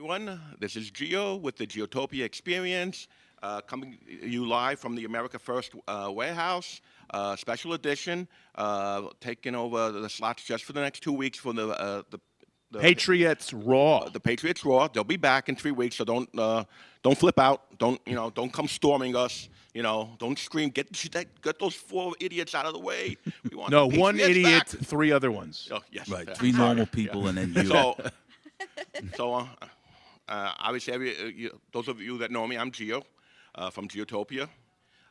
everyone. This is Gio with the Giotopia Experience, coming you live from the America First warehouse, special edition, taking over the slots just for the next 2 weeks for the Patriots Raw. The Patriots Raw. They'll be back in 3 weeks, so don't flip out. Don't come storming us. Don't scream. Get those 4 idiots out of the way. We want No, the one Patriots idiot, back. 3 other ones. Oh, yes. Right, 3 normal people and then you. So obviously, those of you that know me, I'm Gio from Giotopia.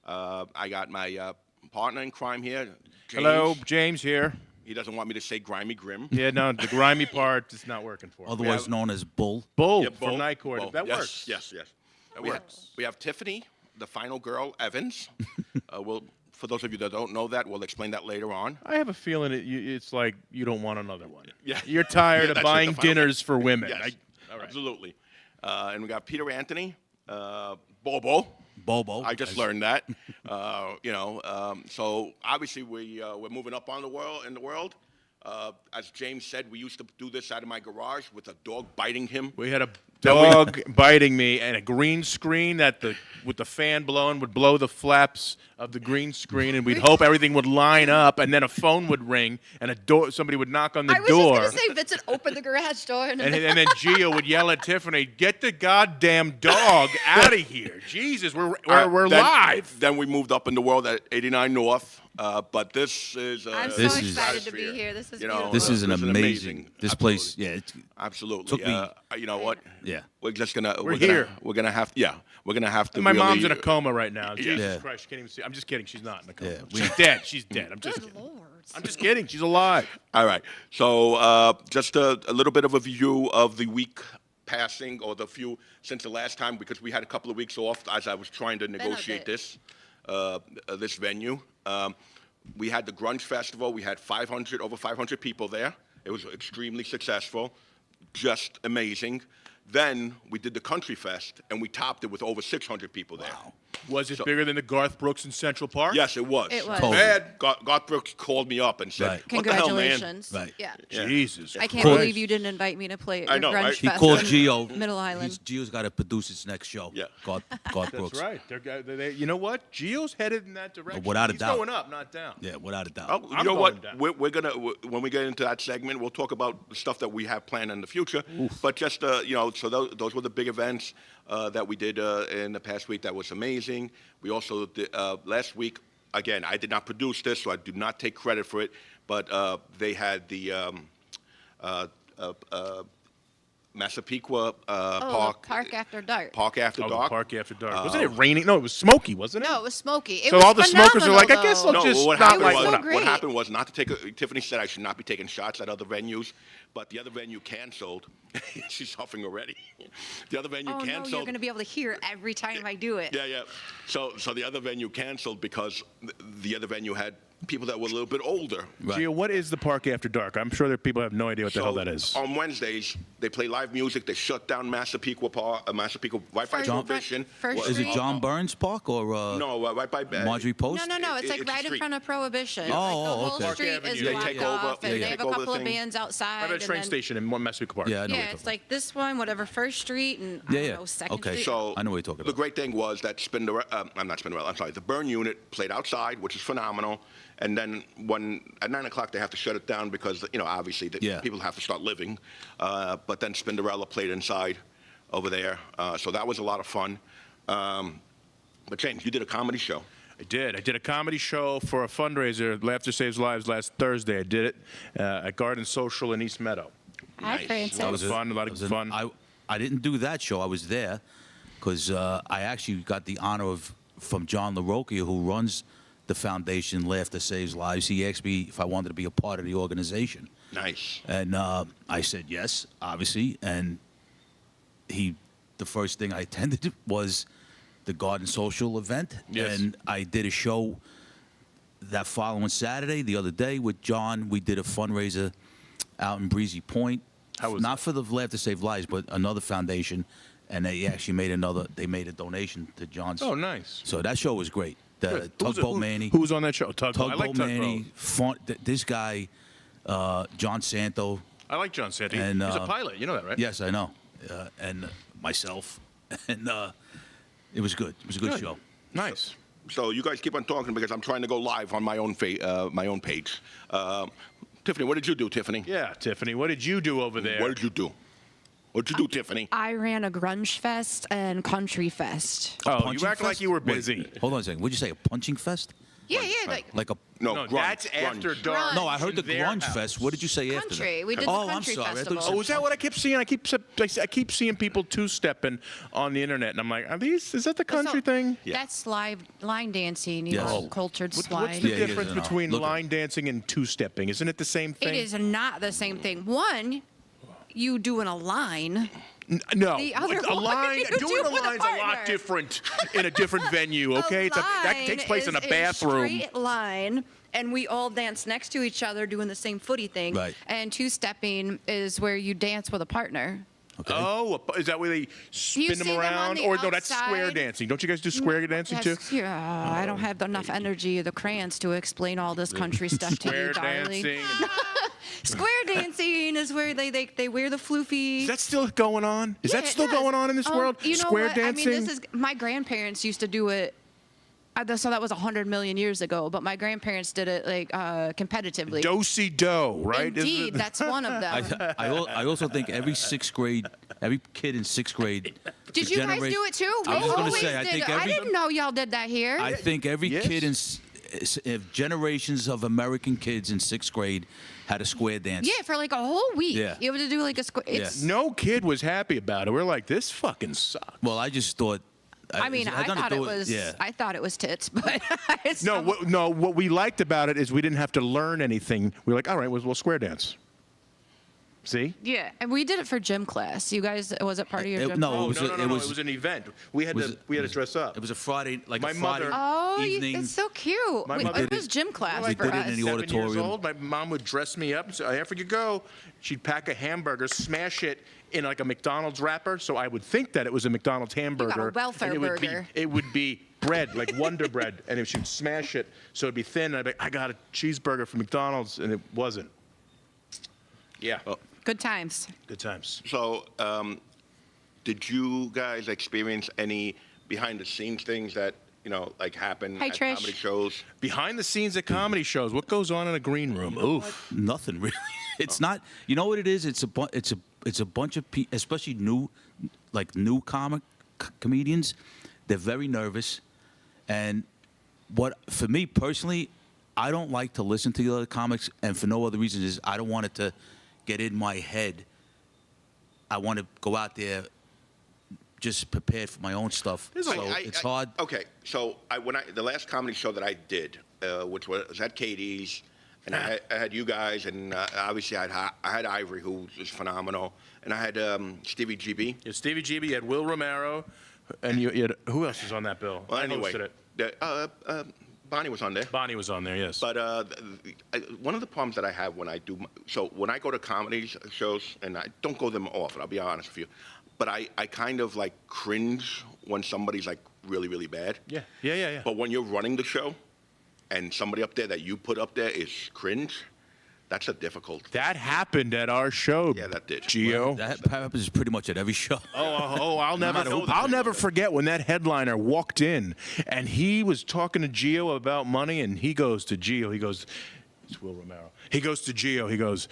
I got my partner in crime here, James. Hello, James here. He doesn't want me to say grimy grim. Yeah, no, the grimy part is not working for him. Otherwise known as Bull. Bull Yeah, from Night Court. Bull. That Yes, works. Yes. That We works. have Tiffany, the final girl, Evans. For those of you that don't know that, we'll explain that later on. I have a feeling it's like you don't want another one. Yeah. You're tired of That's it, buying the final- dinners for women. Yes, All right. absolutely. And we got Peter Anthony, Bobo. Bobo. I just learned that. So obviously we're moving up on the world. As James said, we used to do this out of my garage with a dog biting him. We had a dog biting me and a green screen with the fan blowing would blow the flaps of the green screen, and we'd hope everything would line up, and then a phone would ring, and somebody would knock on the door. I was just going to say, Vincent, open the garage door. And And then Gio would yell at Tiffany, "Get the goddamn dog out of here! Jesus, we're live." Then we moved up in the world at 89 North. But this is. I'm so This is- excited to be here. This is beautiful. This is an This is amazing. This Absolutely. place, yeah. Absolutely. Took me- You know what? Yeah. We're just gonna. We're here. We're gonna have. Yeah. We're gonna have to. My really, mom's in a coma right now. Jesus Yeah. Christ, she can't even see. I'm just kidding. She's not in a coma. Yeah, She's dead. She's dead. I'm just Good kidding. Lord. I'm just kidding. She's alive. All right. So just a little bit of a view of the week passing, or the few since the last time, because we had a couple of weeks off as I was trying to negotiate bit. this venue. We had the Grunge Festival. We had over 500 people there. It was extremely successful, just amazing. Then we did the Country Fest, and we topped it with over 600 people there. Wow. Was it bigger than the Garth Brooks in Central Park? Yes, it was. It was. Totally. Bad. Garth Brooks called me up and said, Right. "What the hell, man?" Congratulations. Right. Yeah. Yeah. Jesus. I can't Cool. believe you didn't invite me to play at I your know, Grunge right? He Fest called in Gio. Middle Island. Gio's got to produce his next show. Yeah. Garth That's Brooks. right. You know what? Gio's headed in that direction. Without a He's doubt. going up, not down. Yeah, without a doubt. Oh, you I'm know going what? down. We're gonna when we get into that segment, we'll talk about the stuff that we have planned in the future. But just so those were the big events that we did in the past week. That was amazing. We also did, last week. Again, I did not produce this, so I do not take credit for it. But they had the Massapequa Park. Park After Dark. Park After Oh, the Dark. Park After Dark. Wasn't it raining? No, it was smoky, wasn't it? No, it was smoky. It So was all the smokers are like, I phenomenal, guess though. I'll No, just what not happened, like was was, so what great. happened was not to take. Tiffany said I should not be taking shots at other venues, but the other venue canceled. She's huffing already. The other venue Oh, no, canceled. you're going to be able to hear every time I do it. Yeah. So the other venue canceled because the other venue had people that were a little bit older. Right. Gio, what is the Park After Dark? I'm sure that people have no idea what the hell that is. On Wednesdays, they play live music. They shut down Massapequa right by Prohibition. First Is it Street? John Burns Park or No, right by Marjorie Post? No, it's like It's a right in street. front of Prohibition. Oh, Like the whole okay. street Park is Avenue. blocked They take over- off, yeah, and yeah. they have take a over the couple of thing. bands outside. Right by the and train then- station in Massapequa Park. Yeah, I know what Yeah, you're it's talking like this one, whatever, First Street, and I Yeah, don't yeah. know, Second Okay. Street. So I know what you're talking the about. great thing was that not Spinderella, I'm sorry, the Burn Unit played outside, which is phenomenal. And then at 9 o'clock they have to shut it down because obviously Yeah. people have to start living. But then Spinderella played inside over there, so that was a lot of fun. But James, you did a comedy show. I did a comedy show for a fundraiser, Laughter Saves Lives, last Thursday. I did it at Garden Social in East Meadow. Hi, Nice. Francis. That was fun, a lot of fun. I didn't do that show. I was there because I actually got the honor from John LaRocchia, who runs the foundation Laughter Saves Lives. He asked me if I wanted to be a part of the organization. Nice. And I said yes, obviously. And the first thing I attended was the Garden Social event. Yes. And I did a show that following Saturday, the other day, with John. We did a fundraiser out in Breezy Point. How was Not for the Laughter Save Lives, but another foundation. And they actually made a donation to John's. Oh, nice. So that show was great. Good. Tugboat Manny. Who was on that show? Tugboat. I like Tugboat Manny. Tugboat. Fun, this guy, John Santo. I like John Santi. And, He's a pilot. You know that, right? Yes, I know. and myself, and it was good. It was a good show. Nice. So you guys keep on talking because I'm trying to go live on my own page. Tiffany, what did you do, Tiffany? Yeah, Tiffany, what did you do over there? What did you do? What did you do, Tiffany? I ran a grunge fest and country fest. Oh, you Punching act like fest? you were Wait, busy. hold on a second. What'd you say? A punching fest? Yeah, like Like a? No, No, grunge, that's grunge. after dark. No, I heard in the their grunge house. fest. What did you say after that? country. We did the Oh, I'm country sorry. I thought you festival. said Oh, is that what I keep seeing? I keep seeing people two-stepping on the internet, and I'm like, is that the country thing? Yeah. That's line dancing, Yes. cultured What's slide. the Yeah, you difference guys know. between Look at- line dancing and two-stepping? Isn't it the same thing? It is not the same thing. One, you doing a line. No, The other a one line. you do Doing a with a line's a lot partner. different in a different venue. Okay, that takes place in a line is bathroom. straight line, and we all dance next to each other doing the same footy thing. Right. And two-stepping is where you dance with a partner. Okay. Oh, is that where they spin them see them on around? the Or no, that's square outside. dancing. Don't you guys do square dancing too? Yeah, I don't have enough energy of the crayons to explain all this country stuff to Square you, darling. dancing. Square dancing is where they wear the floofy. Is that still going on? Is Yeah, that it still does. going on in this world? You know Square what? dancing. I mean, this is my grandparents used to do it. So that was 100 million years ago, but my grandparents did it like competitively. Do-si-do, right? Isn't Indeed, it- that's one of them. I also think every kid in sixth grade. Did the you guys generation- do it too? I was We just gonna always say, I did think it. I every- didn't know y'all did that here. I think every Yes. kid generations of American kids in sixth grade had a square dance. Yeah, for like a whole week. Yeah. You have to do like a square. It's, No kid was happy about it. We're like, this fucking sucks. Well, I just thought. I mean, I had nothing to thought do it with- was. Yeah. I thought it was tits, but it's No, what we liked about it is we didn't have to learn anything. We were like, all right, we'll square dance. See? Yeah, and we did it for gym class. You guys, was it part of your It- gym no, class? Oh, it was no, a- no, it no, no. was- It was an event. We had to dress up. It was a Friday, like My a Friday mother- Oh, evening. it's so cute. My We- mother it was gym class We for did it us. in the 7 auditorium. years old. My mom would dress me up and say, after you go, she'd pack a hamburger, smash it in like a McDonald's wrapper. So I would think that it was a McDonald's hamburger. welfare and burger. It would be bread, like Wonder Bread. And if she'd smash it, so it'd be thin, I'd be like, I got a cheeseburger from McDonald's. And it wasn't. Yeah. Good times. Good times. So, did you guys experience any behind-the-scenes things that like happen Hi, at Trish. comedy shows? Behind the scenes at comedy shows, what goes on in a green room? Oof. Nothing really. It's not. You know what it is? It's a bunch of people, especially new comedians. They're very nervous, and for me personally, I don't like to listen to the other comics, and for no other reason is I don't want it to get in my head. I want to go out there just prepared for my own stuff. So it's hard. Okay, so the last comedy show that I did, which was at Katie's, and I had you guys, and obviously I had Ivory, who was phenomenal, and I had Stevie GB. Yeah, Stevie GB, you had Will Romero, and you had, who else was on that bill? Well, I anyway, hosted it. Bonnie was on there. Bonnie was on there, yes. But one of the problems that I have when I go to comedy shows, and I don't go them often, I'll be honest with you, but I kind of like cringe when somebody's like really, really bad. Yeah. But when you're running the show and somebody up there that you put up there is cringe, that's a difficult thing. That happened at our show. Yeah, that did. Gio. That happens pretty much at every show. I'll matter who- never forget when that headliner walked in and he was talking to Gio about money, and he goes to Gio. He goes, it's Will Romero. He goes to Gio. He goes,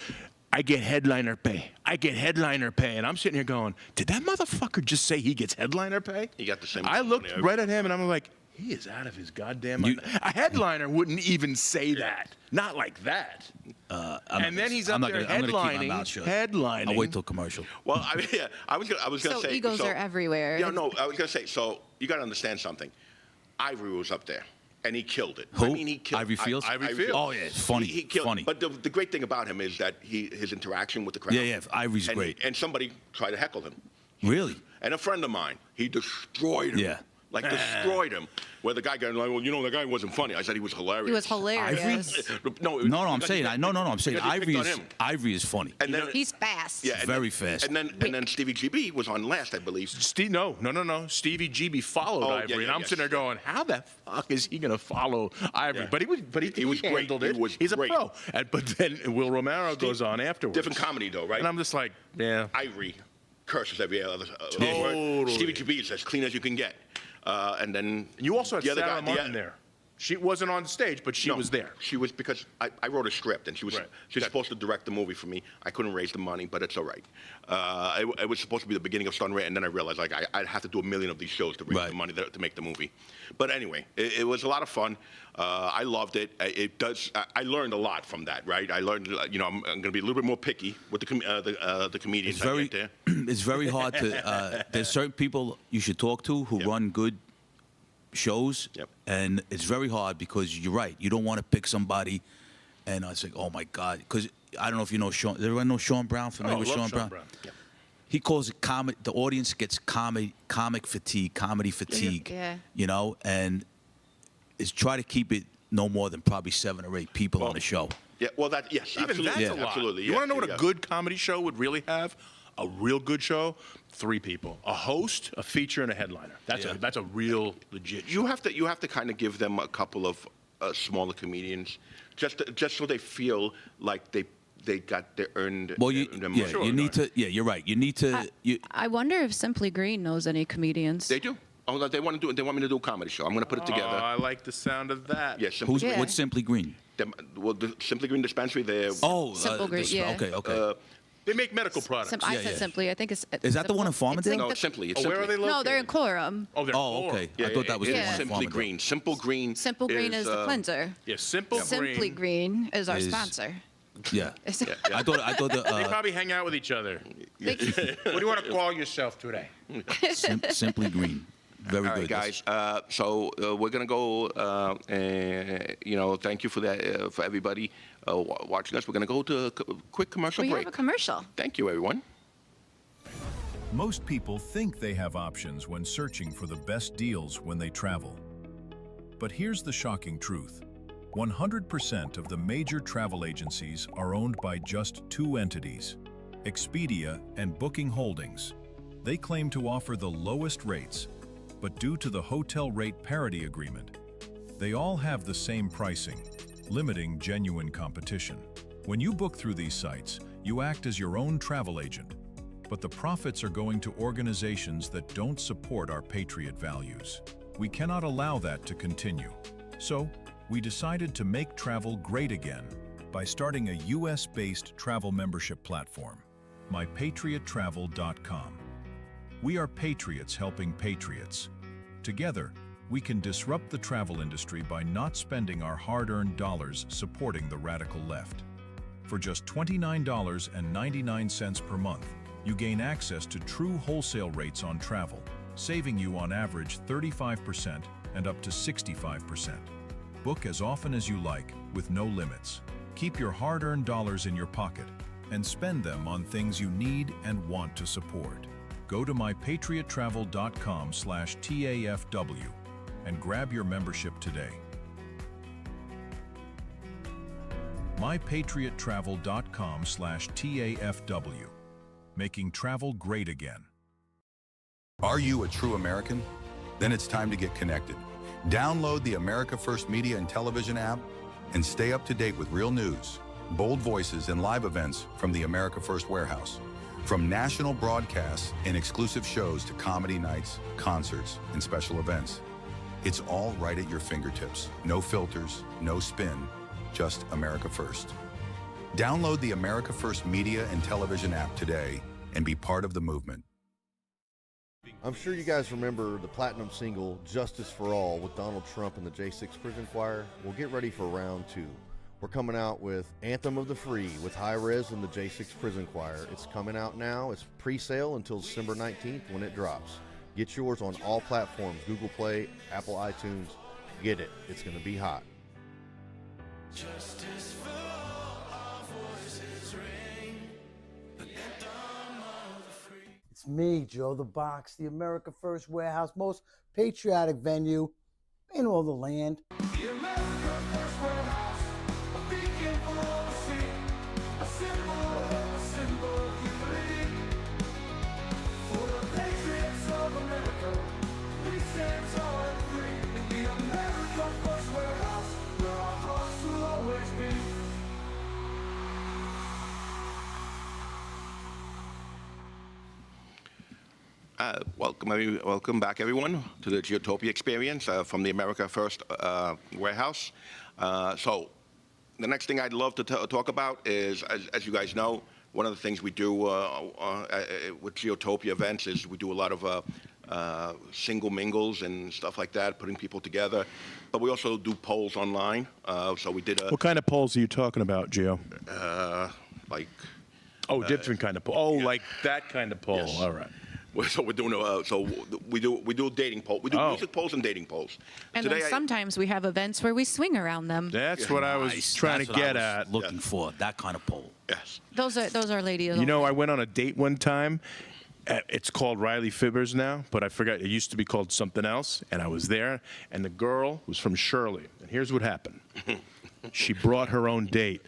I get headliner pay. I get headliner pay. And I'm sitting here going, did that motherfucker just say he gets headliner pay? He got the same I looked money right at him and I'm like, he is out of his goddamn mind. A headliner wouldn't even say that. Not like that. And then he's up there I'm gonna keep my headlining. mouth shut. Headlining. I'll wait till commercial. Well, I mean, yeah, I was gonna So say. egos are everywhere. Yeah, no, I was gonna say. So you gotta understand something. Ivory was up there, and he killed it. Who? I mean, he killed Ivory Fields? Ivory Fields. Oh, yeah, it's funny. He killed. Funny. But the great thing about him is that his interaction with the crowd. Yeah, Ivory's and, great. And somebody tried to heckle him. Really? And a friend of mine, he destroyed him. Yeah. Like destroyed him. Where the guy got like, well, the guy wasn't funny. I said he was hilarious. He was hilarious. No, I'm saying I'm saying because he picked on him. Ivory is funny. And then, He's fast. yeah, and very then- fast. And then Stevie GB was on last, I believe. No. Stevie GB followed Oh, Ivory, yeah, and I'm yes. sitting there going, "How the fuck is he gonna follow Ivory?" Yeah. But he was great. handled it. He was He's great. a pro. But then Will Romero goes on afterwards. Different comedy though, right? And I'm just like, yeah. Ivory curses every other Totally. word. Stevie Tribbi's as clean as you can get. And then You also had the other Sarah guy, Martin there. She wasn't on stage, but she No, was there. She was because I wrote a script and she was Right. supposed to direct the movie for me. I couldn't raise the money, but it's all right. It was supposed to be the beginning of Starting Rate, and then I realized like I'd have to do a million of these shows to raise Right. the money to make the movie. But anyway, it was a lot of fun. I loved it. I learned a lot from that. Right. I learned. I'm going to be a little bit more picky with the comedians. It's very, I get there. it's very hard to. There's certain people you should talk to who Yep. run good shows, Yep. and it's very hard because you're right. You don't want to pick somebody, and I was like, oh my god, because I don't know if you know Sean. Does everyone know Sean Brown? Familiar with love Sean Brown? Yep. He calls it comic. The audience gets comic fatigue, comedy fatigue. Yeah. You know, and is try to keep it no more than probably 7 or 8 people on the show. Yeah. Well, yes, Even absolutely. that's a lot. Absolutely. You yeah, want to know what yeah. a good comedy show would really have? A real good show, 3 people: a host, a feature, and a headliner. That's a real legit show. You have to kind of give them a couple of smaller comedians, just so they feel like they earned. Well, you their money. you need to. Yeah, you're right. You need to. I wonder if Simply Green knows any comedians. They do. Oh, they want to do it. They want me to do a comedy show. I'm going to put it Oh, together. I like the sound of that. Yeah, Simply Who's Green. Yeah. what's Simply Green? The Simply Green dispensary. They're Oh, Simple Green, yeah. Okay. They make medical products. I Yeah, said yeah. Simply. I think it's. Is that the one in Simple. It's Farmingdale? like no, the- it's Simply. It's Oh, Simply. where are they located? No, they're in Coram. Oh, they're Oh, okay. Yeah, I thought that was it's the one in Simply Farmingdale. Green. Simple Green. Simple Green is the cleanser. Yeah, Simple Simply Green is our is- sponsor. Yeah. It's- I thought They the probably hang out with each other. They- What do you want to call yourself today? Simply Green. Very All good. right, guys. So we're gonna go. Thank you for that for everybody watching us. We're gonna go to a quick commercial we break. have a commercial. Thank you, everyone. Most people think they have options when searching for the best deals when they travel. But here's the shocking truth. 100% of the major travel agencies are owned by just 2 entities, Expedia and Booking Holdings. They claim to offer the lowest rates, but due to the hotel rate parity agreement, they all have the same pricing, limiting genuine competition. When you book through these sites, you act as your own travel agent, but the profits are going to organizations that don't support our patriot values. We cannot allow that to continue. So, we decided to make travel great again by starting a US-based travel membership platform, mypatriottravel.com. We are patriots helping patriots. Together, we can disrupt the travel industry by not spending our hard-earned dollars supporting the radical left. For just $29.99 per month, you gain access to true wholesale rates on travel, saving you on average 35% and up to 65%. Book as often as you like, with no limits. Keep your hard-earned dollars in your pocket and spend them on things you need and want to support. Go to mypatriottravel.com/TAFW and grab your membership today. mypatriottravel.com/TAFW, making travel great again. Are you a true American? Then it's time to get connected. Download the America First Media and Television app and stay up to date with real news, bold voices, and live events from the America First Warehouse. From national broadcasts and exclusive shows to comedy nights, concerts, and special events. It's all right at your fingertips. No filters, no spin, just America First. Download the America First Media and Television app today and be part of the movement. I'm sure you guys remember the platinum single Justice for All with Donald Trump and the J6 Prison Choir. Well, get ready for round 2. We're coming out with Anthem of the Free with High Res and the J6 Prison Choir. It's coming out now. It's pre-sale until December 19th when it drops. Get yours on all platforms, Google Play, Apple iTunes. Get it. It's going to be hot. Justice for all, our voices ring. The anthem of the free. It's me, Joe the Box, the America First Warehouse, most patriotic venue in all the land. The America First Warehouse, a beacon for all to see. A symbol of unity. For the patriots of America, we stand tall and free. In the America First Warehouse, where our hearts will always be. Welcome back, everyone, to the Giotopia experience from the America First warehouse. So, the next thing I'd love to talk about is, as you guys know, one of the things we do with Giotopia events is we do a lot of single mingles and stuff like that, putting people together. But we also do polls online. So we did a What kind of polls are you talking about, Gio? like. Oh, different kind of poll. Oh, yeah. like that kind of poll. Yes. All right. So we're doing we do a dating poll. We do music polls and dating polls. And Today then sometimes we have events where we swing around them. That's what I was Nice. trying That's to what I get was at. Looking for that kind of poll. yes. Those are ladies. You know, I went on a date one time. It's called Riley Fibbers now, but I forgot. It used to be called something else. And I was there, and the girl was from Shirley. And here's what happened. She brought her own date.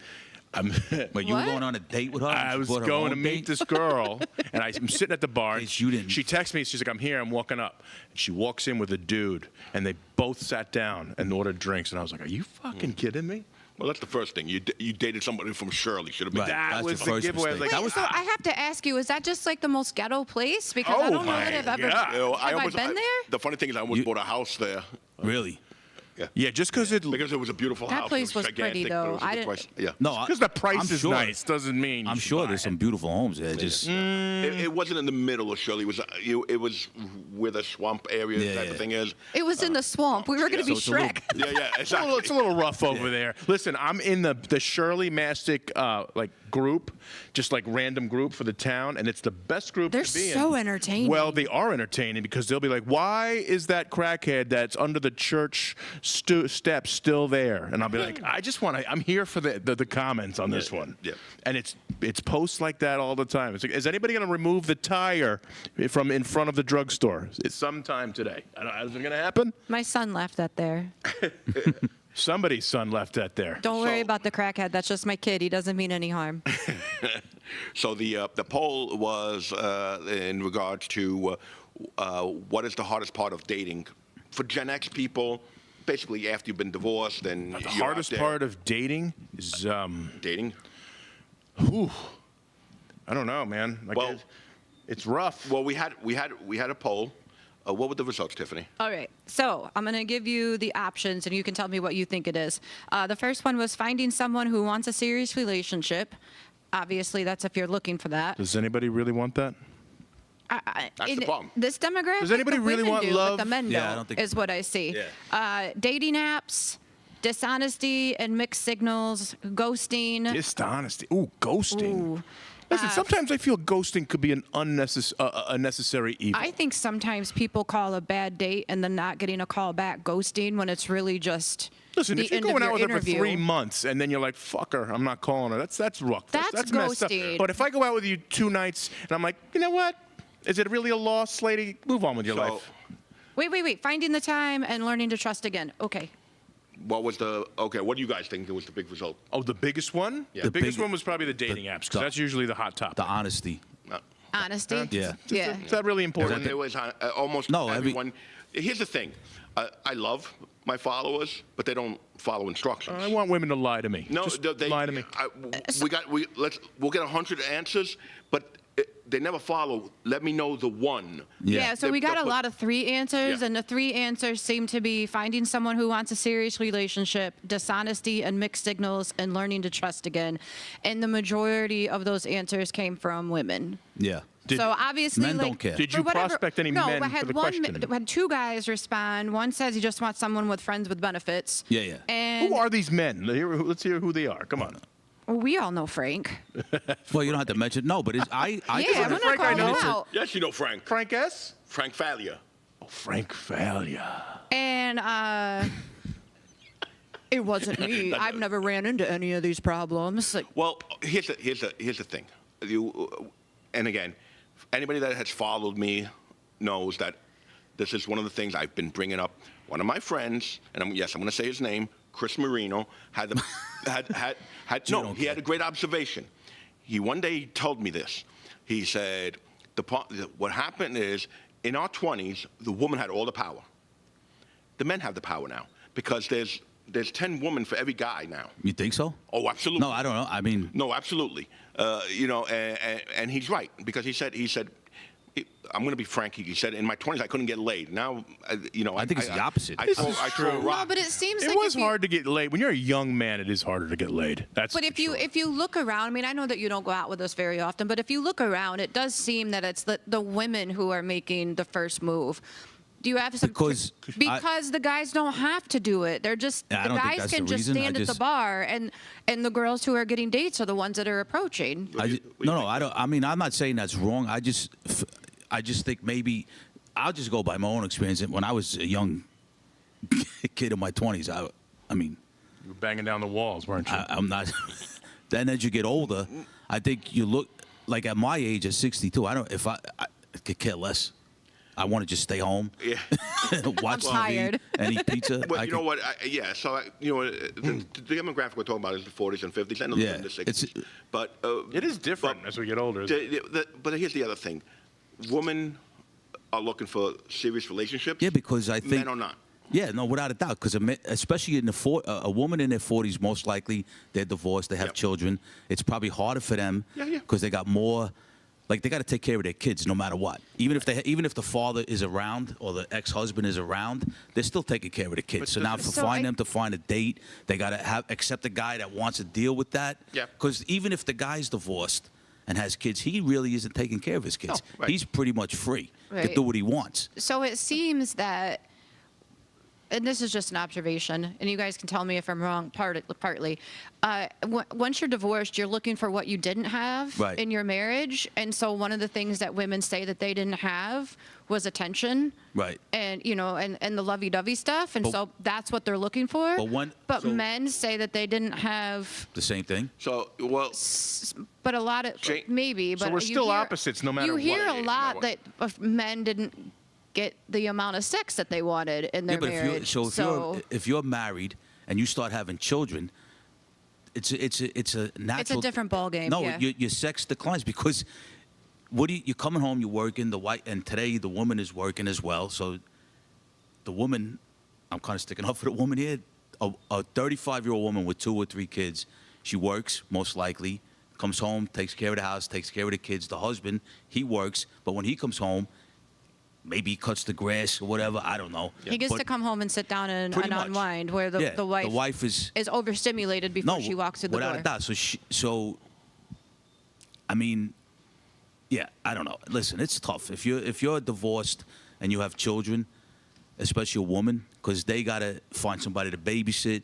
Wait, you were What? going on a date with her? I She was brought her going to own meet date? this girl, and I'm sitting at the bar. Case you didn't- She texts me. She's like, "I'm here. I'm walking up." And she walks in with a dude, and they both sat down and ordered drinks. And I was like, "Are you fucking kidding me?" Well, that's the first thing. You dated somebody from Shirley. Should have been Right. That That's was the the first giveaway. I was mistake. like, Wait, so I have to ask you, is that just like the most ghetto place? Because I Oh don't know my that I've ever. God. You know, Have I been there? The funny thing is, I almost bought a house there Really? yeah, just because it. because it was a beautiful That house. place It was pretty, gigantic, but it though. was a I good didn't- price. Yeah. No, Because the price I'm is sure. nice doesn't mean. I'm you should sure buy there's it. some beautiful homes there. Just It wasn't in the middle of Shirley. It was where the swamp area Yeah, type yeah. of thing is. It was in the swamp. We were going to be So it's a little- Shrek. Yeah, exactly. It's a little rough over there. Listen, I'm in the Shirley Mastic like group, just like random group for the town, and it's the best group They're to be in. so entertaining. Well, they are entertaining because they'll be like, "Why is that crackhead that's under the church steps still there?" And I'll be like, "I just want to. I'm here for the comments on this one." yeah. And it's posts like that all the time. It's like, is anybody going to remove the tire from in front of the drugstore? It's sometime today. I don't know. Is it going to happen? My son left that there. Somebody's son left that there. Don't worry So- about the crackhead. That's just my kid. He doesn't mean any harm. So the poll was in regards to what is the hardest part of dating for Gen X people. Basically, after you've been divorced, and The hardest part of dating is dating. I don't know, man. Like, Well- it's rough. Well, we had a poll. What were the results, Tiffany? All right. So I'm going to give you the options, and you can tell me what you think it is. The first one was finding someone who wants a serious relationship. Obviously, that's if you're looking for that. Does anybody really want that? That's the problem. This demographic, Does anybody the really women want do, but love? the men Yeah, I don't, don't think- is what I see. Dating apps, dishonesty and mixed signals, ghosting. Dishonesty. Ooh, ghosting. Ooh. Listen, sometimes I feel ghosting could be an unnecessary evil. I think sometimes people call a bad date and then not getting a call back ghosting when it's really just Listen, the if you're end of going your out with her for interview. 3 months and then you're like, "Fuck her, I'm not calling her," that's rough. That's messed up. ghosting. But if I go out with you 2 nights and I'm like, you know what? Is it really a loss, lady? Move on with your So- life. Wait. Finding the time and learning to trust again. Okay. What was what do you guys think was the big result? Oh, the biggest one? Yeah. The The biggest big- one was probably the dating apps, because the- that's usually the hot topic. the honesty. Honesty. Yeah. Yeah. Is that really important? It was almost No, everyone. Here's the thing. I love my followers, but they don't follow instructions. I want women to lie to me. No, Just they lie to me. We'll get 100 answers, but they never follow. Let me know the one. Yeah, so They- we got they'll a put- lot of 3 answers, Yeah. and the 3 answers seem to be finding someone who wants a serious relationship, dishonesty and mixed signals, and learning to trust again. And the majority of those answers came from women. Yeah. So obviously, Men like, don't care. Did for you whatever- prospect any no, men I for had the one. question? I had 2 guys respond. One says he just wants someone with friends with benefits. Yeah. And Who are these men? Let's hear who they are. Come on. well, we all know Frank. Well, you don't have to mention. No, but I Yeah, I'm gonna Frank, I call know. him out. Yes, you know Frank. Frank S? Frank Falia. Oh, Frank Falia. And it wasn't me. I've never ran into any of these problems. Like, Well, here's the thing. And again, anybody that has followed me knows that this is one of the things I've been bringing up. One of my friends, and I'm going to say his name, Chris Marino, had he had a great observation. He one day told me this. He said, what happened is, in our 20s, the woman had all the power. The men have the power now because there's 10 women for every guy now. You think so? Oh, absolutely. No, I don't know. I mean, No, absolutely. And he's right because he said I'm going to be frank. He said, in my 20s, I couldn't get laid. Now, I think it's the opposite. I throw a rock. No, but it seems It like was if you- hard to get laid. When you're a young man, it is harder to get laid. That's But for sure. if you look around, I mean, I know that you don't go out with us very often, but if you look around, it does seem that it's the women who are making the first move. Do you have some? Because the guys don't have to do it. They're just I the don't think guys that's can the just reason. stand at the bar, and the girls who are getting dates are the ones that are approaching. No, I don't. I mean, I'm not saying that's wrong. I just think maybe I'll just go by my own experience. When I was a young kid in my 20s, I mean, You were banging down the walls, weren't you? I'm not. Then as you get older, I think you look like at my age at 62. I could care less. I want to just stay home, Yeah. watch I'm TV, tired. and eat pizza. Well, you know what? The demographic we're talking about is the 40s and 50s and Yeah, the 60s. it's- But it is different but as we get older. But here's the other thing: women are looking for serious relationships. Yeah, because I think men are not. Yeah, no, without a doubt. Because especially in a woman in their 40s, most likely they're divorced, they have Yep. children. It's probably harder for them Yeah, yeah. because they got more. Like they got to take care of their kids no matter what. Even if the father is around or the ex-husband is around, they're still taking care of the kids. So now to find a date, they got to accept a guy that wants to deal with that. Yeah. Because even if the guy's divorced and has kids, he really isn't taking care of his kids. No, right. He's pretty much free to Right. do what he wants. So it seems that, and this is just an observation, and you guys can tell me if I'm wrong partly. Once you're divorced, you're looking for what you didn't have Right. in your marriage. And so one of the things that women say that they didn't have was attention. Right. And, and the lovey-dovey stuff. And But- so that's what they're looking for. But men say that they didn't have, The same thing. So, well, but a lot of, maybe. But we're you still hear- opposites no matter You what. hear Yeah, a no lot matter that men didn't get the amount of sex that they wanted in their Yeah, but marriage. if you're married and you start having children, it's a natural. different ballgame, No, yeah. your sex declines because you're coming home, you're working. And today the woman is working as well. So the woman, I'm kind of sticking up for the woman here. A 35-year-old woman with 2 or 3 kids, she works most likely, comes home, takes care of the house, takes care of the kids. The husband, he works, but when he comes home, maybe he cuts the grass or whatever. I don't know. He gets But- to come home and sit down and Pretty much. unwind, where the Yeah, wife is overstimulated before she walks through the without door. a doubt. So, I mean, yeah, I don't know. Listen, it's tough if you're divorced and you have children, especially a woman, because they gotta find somebody to babysit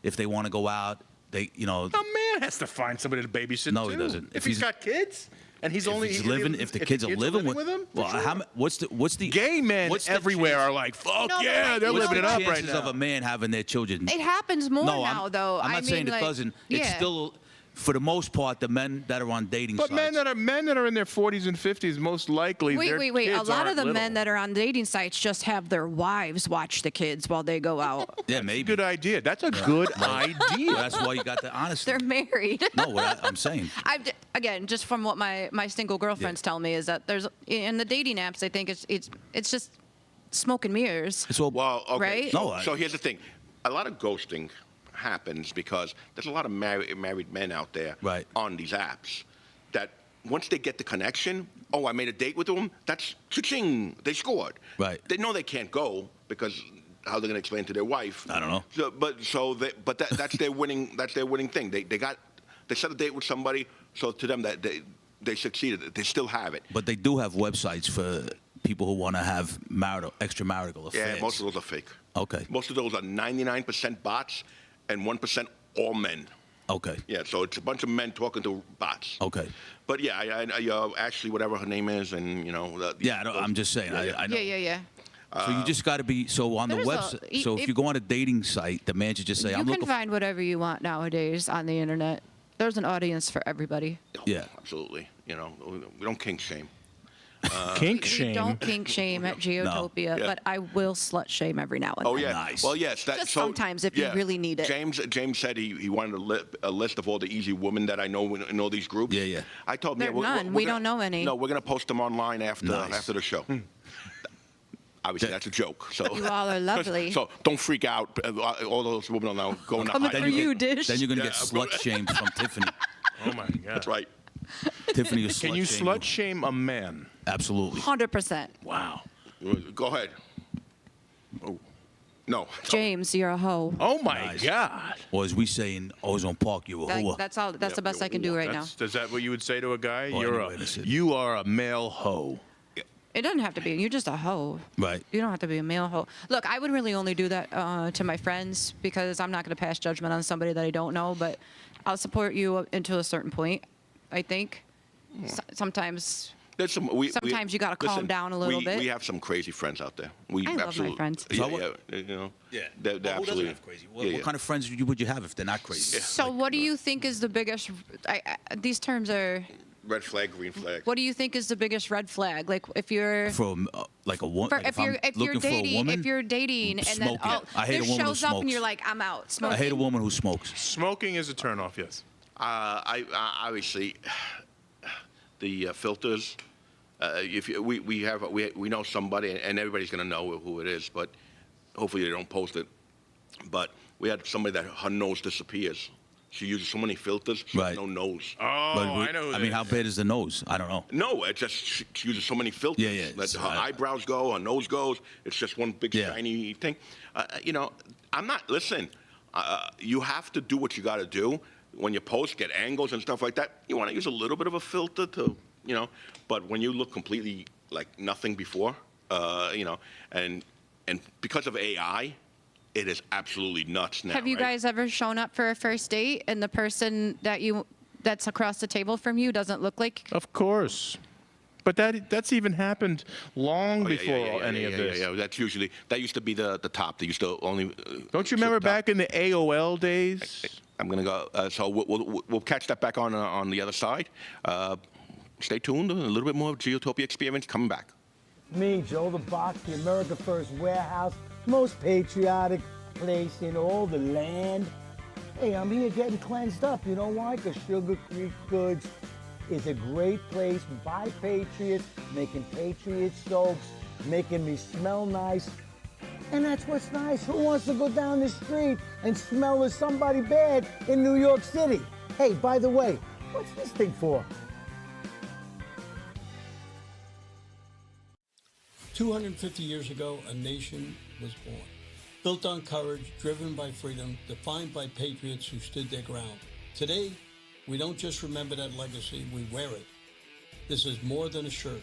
if they want to go out. A man has to find somebody to babysit. No, he too. doesn't. If he's got kids and he's only if the kids are living with him. well, for sure. what's the Gay men what's the everywhere chance- are like, fuck No, but yeah, like, they're you living know, it up the right chances now. of a man having their children? It happens more No, now, though. I'm not saying it doesn't. It's yeah. still, for the most part, the men that are on dating But sites. men that are in their 40s and 50s, most likely. their Wait. A kids lot of aren't the little. men that are on dating sites just have their wives watch the kids while they go out. Yeah, maybe. Good idea. That's a good idea. Well, that's why you got the honesty. They're married. No, I'm saying. Again, just from what my single girlfriends tell me is that there's in the dating apps. I think it's just smoke and mirrors. It's all well, okay. Right? No, So here's the thing: a lot of ghosting happens because there's a lot of married men out there Right. on these apps that once they get the connection, oh, I made a date with them. That's cha-ching, they scored. Right. They know they can't go because how they're going to explain to their wife. I don't know. That's their winning. That's their winning thing. They set a date with somebody. So to them that they succeeded. They still have it. But they do have websites for people who want to have extramarital affairs. Yeah, most of those are fake. Okay. Most of those are 99% bots and 1% all men. Okay. Yeah, so it's a bunch of men talking to bots. Okay. But yeah, I Ashley, whatever her name is, and Yeah, I'm just saying. I know. Yeah. So you just got to be on the There's website. So if you go on a dating site, the man should just say, You "I'm can looking." find whatever you want nowadays on the internet. There's an audience for everybody. Yeah. Absolutely. We don't kink shame. Kink We shame. don't kink shame at Giotopia, Yeah. but I will slut shame every now and Oh then. yeah. Nice. Well, yes. Just sometimes if you really need it. James said he wanted a list of all the easy women that I know in all these groups. Yeah, yeah. I told him, There are none. We don't know any. No, we're gonna post them online after Nice. the show. Obviously, that's a joke. So You all are lovely. So don't freak out. All those women are now going to Coming hide. for you, Dish. Then you're gonna Yeah, get slut shamed from Tiffany. Oh my god. That's right. Tiffany is Can slut you shamed. slut shame a man? Absolutely. 100%. Wow. Go ahead. Oh, no. James, you're a hoe. Oh my Nice. God. Or as we say in Ozone Park, you a hoe. That's all. That's the best I can do right now. Is that what you would say to a guy? Or anyway, that's it. You are a male hoe. It doesn't have to be. You're just a hoe. Right. You don't have to be a male hoe. Look, I would really only do that to my friends because I'm not going to pass judgment on somebody that I don't know. But I'll support you up until a certain point. I think. Sometimes. There's Sometimes you gotta calm down a little bit. We have some crazy friends out there. I love my friends. Yeah, So you know. Yeah. They're Well, who doesn't absolutely have crazy? What kind of friends would you have if they're not crazy? So, what do you think is the biggest? These terms are. Red flag, green flag. What do you think is the biggest red flag? Like if you're. From like a woman. If you're dating, and then smoking. I hate a this woman who shows up and smokes. you're like, I'm out. Smoking. I hate a woman who smokes. Smoking is a turnoff, yes. I obviously the filters. If we know somebody, and everybody's going to know who it is, but hopefully they don't post it. But we had somebody that her nose disappears. She uses so many filters, she has no nose. Oh, I know. I mean, how bad is the nose? I don't know. No, it's just she uses so many filters. Yeah. That her eyebrows go, her nose goes. It's just one big shiny thing. You know, I'm not. Listen, you have to do what you got to do when you post, get angles and stuff like that. You want to use a little bit of a filter to, you know. But when you look completely like nothing before, you know, and because of AI. It is absolutely nuts now. Have you guys ever shown up for a first date and the person that's across the table from you doesn't look like? Of course. But that's even happened long before any of this. Yeah, that used to be the top. They used to only. Don't you remember back in the AOL days? I'm gonna go. So we'll catch that back on the other side. Stay tuned. A little bit more of Giotopia experience coming back. Me, Joe the Box, the America First Warehouse, most patriotic place in all the land. Hey, I'm here getting cleansed up. You know why? Because Sugar Creek Goods is a great place by patriots, making patriot soaps, making me smell nice. And that's what's nice. Who wants to go down the street and smell of somebody bad in New York City? Hey, by the way, what's this thing for? 250 years ago, a nation was born, built on courage, driven by freedom, defined by patriots who stood their ground. Today, we don't just remember that legacy, we wear it. This is more than a shirt.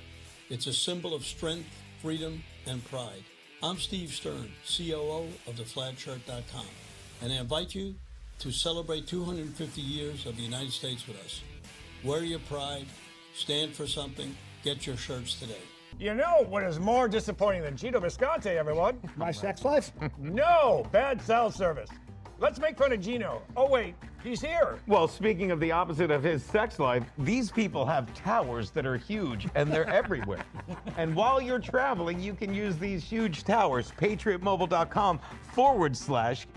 It's a symbol of strength, freedom, and pride. I'm Steve Stern, COO of theflagshirt.com, and I invite you to celebrate 250 years of the United States with us. Wear your pride, stand for something, get your shirts today. You know what is more disappointing than Gino Visconti, everyone? My sex life? No, bad cell service. Let's make fun of Gino. Oh, wait, he's here. Well, speaking of the opposite of his sex life, these people have towers that are huge and they're everywhere. And while you're traveling, you can use these huge towers. PatriotMobile.com/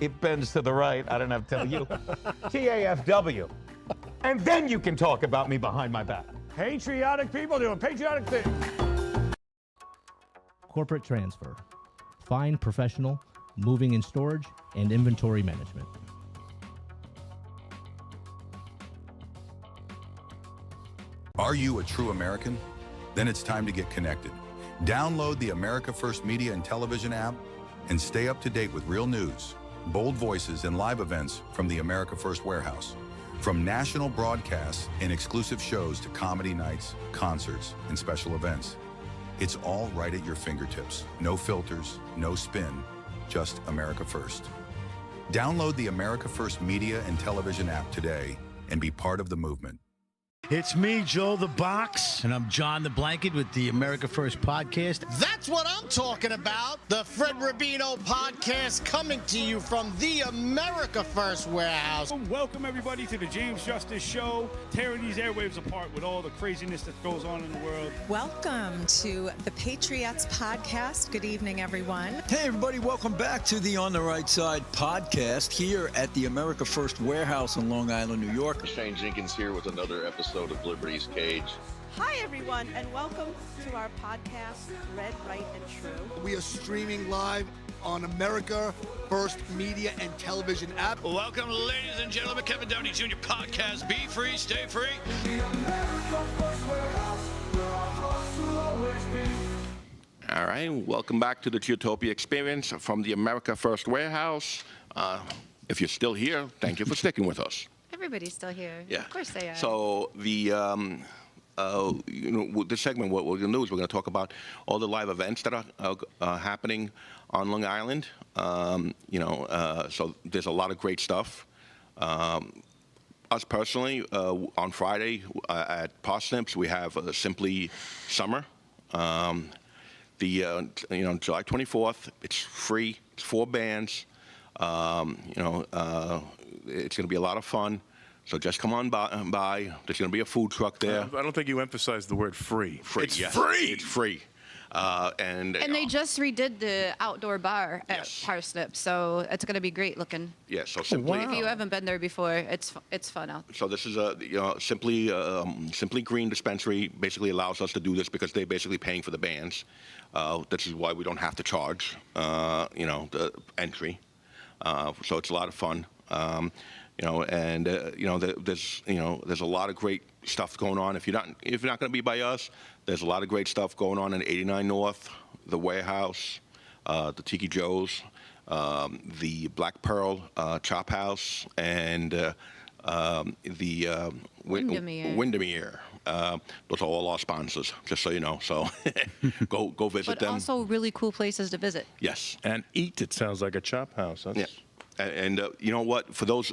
it bends to the right. I don't have to tell you. TAFW. And then you can talk about me behind my back. Patriotic people doing patriotic things. Corporate transfer, fine professional, moving and storage, and inventory management. Are you a true American? Then it's time to get connected. Download the America First Media and Television app and stay up to date with real news, bold voices, and live events from the America First Warehouse. From national broadcasts and exclusive shows to comedy nights, concerts, and special events. It's all right at your fingertips. No filters, no spin, just America First. Download the America First Media and Television app today and be part of the movement. It's me, Joe the Box. And I'm John the Blanket with the America First Podcast. That's what I'm talking about. The Fred Rubino Podcast coming to you from the America First Warehouse. Welcome, everybody, to the James Justice Show, tearing these airwaves apart with all the craziness that goes on in the world. Welcome to the Patriots Podcast. Good evening, everyone. Hey, everybody. Welcome back to the On the Right Side podcast here at the America First Warehouse in Long Island, New York. Shane Jenkins here with another episode of Liberty's Cage. Hi, everyone, and welcome to our podcast, Red, Right, and True. We are streaming live on America First Media and Television app. Welcome, ladies and gentlemen, Kevin Downey Jr. podcast. Be free, stay free. The America First Warehouse, where our hearts will always All right, welcome back to the Giotopia Experience from the America First Warehouse. If you're still here, thank you for sticking with us. Everybody's still here. Yeah. Of course they are. So this segment, what we're going to do is we're going to talk about all the live events that are happening on Long Island. So there's a lot of great stuff. Us personally, on Friday at Parsnips, we have Simply Summer. July 24th, it's free. It's 4 bands. It's going to be a lot of fun. So just come on by. There's going to be a food truck there. I don't think you emphasized the word free. Free. It's yes. free. It's free. And they just redid the outdoor bar at Yes. Parsnips, so it's going to be great looking. Yeah. So simply. If you haven't been there before, it's fun out. So this is Simply Green Dispensary basically allows us to do this because they're basically paying for the bands. This is why we don't have to charge, the entry. So it's a lot of fun. There's a lot of great stuff going on. If you're not going to be by us, there's a lot of great stuff going on in 89 North, the Warehouse, the Tiki Joe's, the Black Pearl Chop House, and the Windermere. Those are all our sponsors, just so you know. So go visit them. But also really cool places to visit. Yes. And eat. It sounds like a chop house. Yeah. And you know what? For those,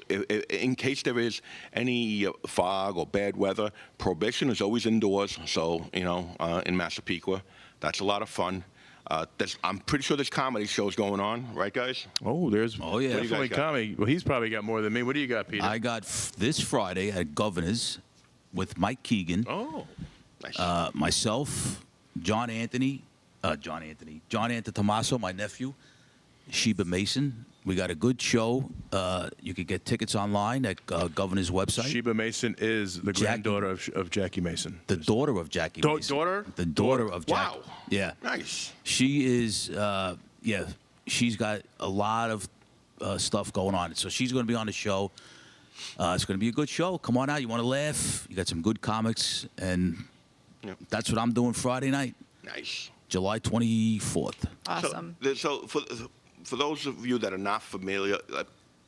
in case there is any fog or bad weather, Prohibition is always indoors. So, in Massapequa, that's a lot of fun. I'm pretty sure there's comedy shows going on, right, guys? Oh, yeah. What do you guys Definitely got? comedy. Well, he's probably got more than me. What do you got, Peter? I got this Friday at Governor's with Mike Keegan. Oh, nice. Myself, John Antetomaso, my nephew, Sheba Mason. We got a good show. You could get tickets online at Governor's website. Sheba Mason is the granddaughter of Jackie Mason. The daughter of Jackie Mason. Daughter? The daughter of Jackie. Wow. Yeah. Nice. She is, she's got a lot of stuff going on. So she's going to be on the show. It's going to be a good show. Come on out. You want to laugh? You got some good comics. And that's what I'm doing Friday night. Nice. July 24th. Awesome. So for those of you that are not familiar,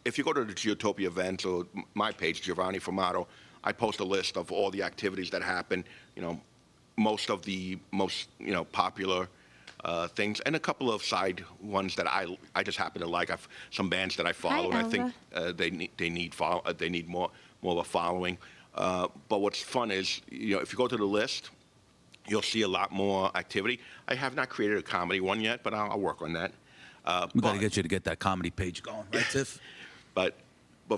if you go to the Giotopia events or my page, Giovanni Formato, I post a list of all the activities that happen. Most of the most popular things, and a couple of side ones that I just happen to like. I've some bands that I follow, and I think they need more of a following. But what's fun is if you go to the list, you'll see a lot more activity. I have not created a comedy one yet, but I'll work on that. We got to get you to get that comedy page going, right, Tiff? But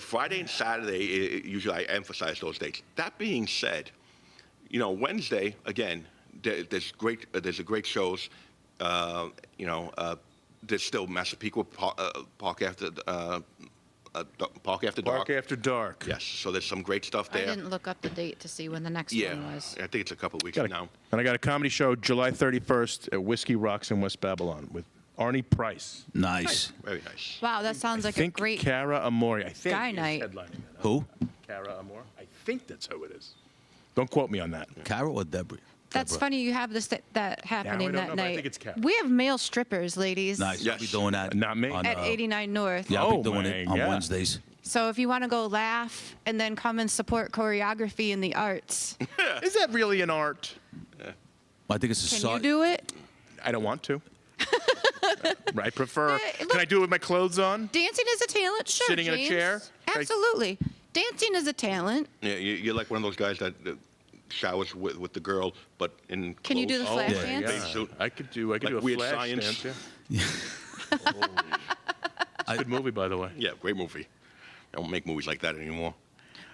Friday and Saturday, usually I emphasize those dates. That being said, Wednesday again, there's a great shows. There's still Massapequa Park After Dark. Park After Dark. Yes, so there's some great stuff there. I didn't look up the date to see when the next Yeah, one was. I think it's a couple of weeks now. And I got a comedy show July 31st at Whiskey Rocks in West Babylon with Arnie Price. Nice. Very nice. Wow, that sounds like a think great Cara Amore. I think guy is night. headlining that. Who? Cara Amore. I think that's who it is. Don't quote me on that. Cara or Deborah? That's funny you have that happening don't know, that but I night. think it's Cara. We have male strippers, ladies. Nice. I'll be doing that. Not me. On, At 89 North. Yeah, I'll be doing my it on God. Wednesdays. So if you want to go laugh and then come and support choreography in the arts, Is that really an art? I think it's a can you do it? I don't want to. I prefer. Can I do it with my clothes on? Dancing is a talent, sure. Sitting in a James. chair? Absolutely. Dancing is a talent. Yeah, you're like one of those guys that showers with the girl, but in Can you do the clothes. flash dance? Bathing suit. I could do a Weird flash Science. dance. Yeah. It's a good movie, by the way. Yeah, great movie. I don't make movies like that anymore.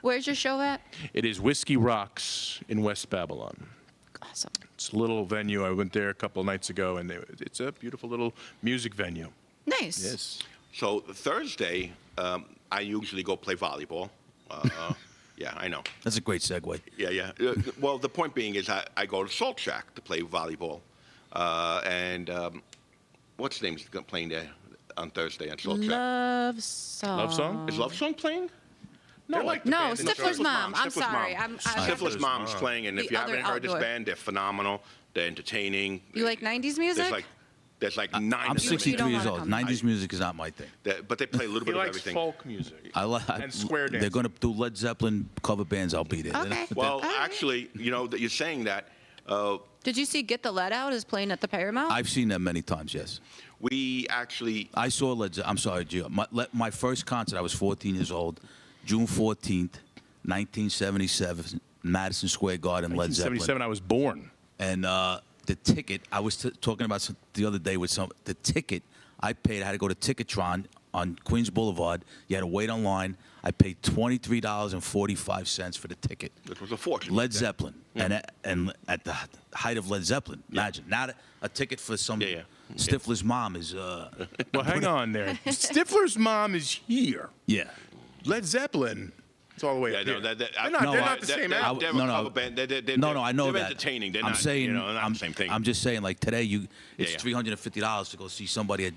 Where's your show at? It is Whiskey Rocks in West Babylon. Awesome. It's a little venue. I went there a couple of nights ago, and it's a beautiful little music venue. Nice. Yes. So Thursday, I usually go play volleyball. Yeah, I know. That's a great segue. Yeah. Well, the point being is I go to Salt Shack to play volleyball. And what's his name's playing there on Thursday at Salt Shack? Love Song. Love Song? Is Love Song playing? No, Stifler's Mom. I'm sorry. Stifler's Mom's playing, and if The you haven't other heard this outdoor. band, they're phenomenal. they're entertaining. You like 90s music? There's like 9. I'm 63 years old. 90s music is not my thing. But they play a little He bit of likes everything. folk music. And square dance. They're going to do Led Zeppelin cover bands. I'll be there. Okay. Well, actually, that you're saying that. Did you see Get the Lead Out is playing at the Paramount? I've seen them many times. Yes. I saw Led Zeppelin. I'm sorry, Gio. My first concert. I was 14 years old, June 14th, 1977, Madison Square Garden. Led Zeppelin. 1977. I was born. And the ticket, I was talking about the other day with the ticket I paid. I had to go to Ticketron on Queens Boulevard. You had to wait online. I paid $23.45 for the ticket. It was a fortune. Led Zeppelin. And at the height of Led Zeppelin, imagine. Now a ticket for some Stifler's mom is... Well, hang on there. Stifler's mom is here. Yeah. Led Zeppelin... It's all the way up here. They're not the same album. They're a cover band. I know they're that. entertaining. They're I'm not, saying, not the same thing. I'm just saying, like today, it's $350 to go see somebody at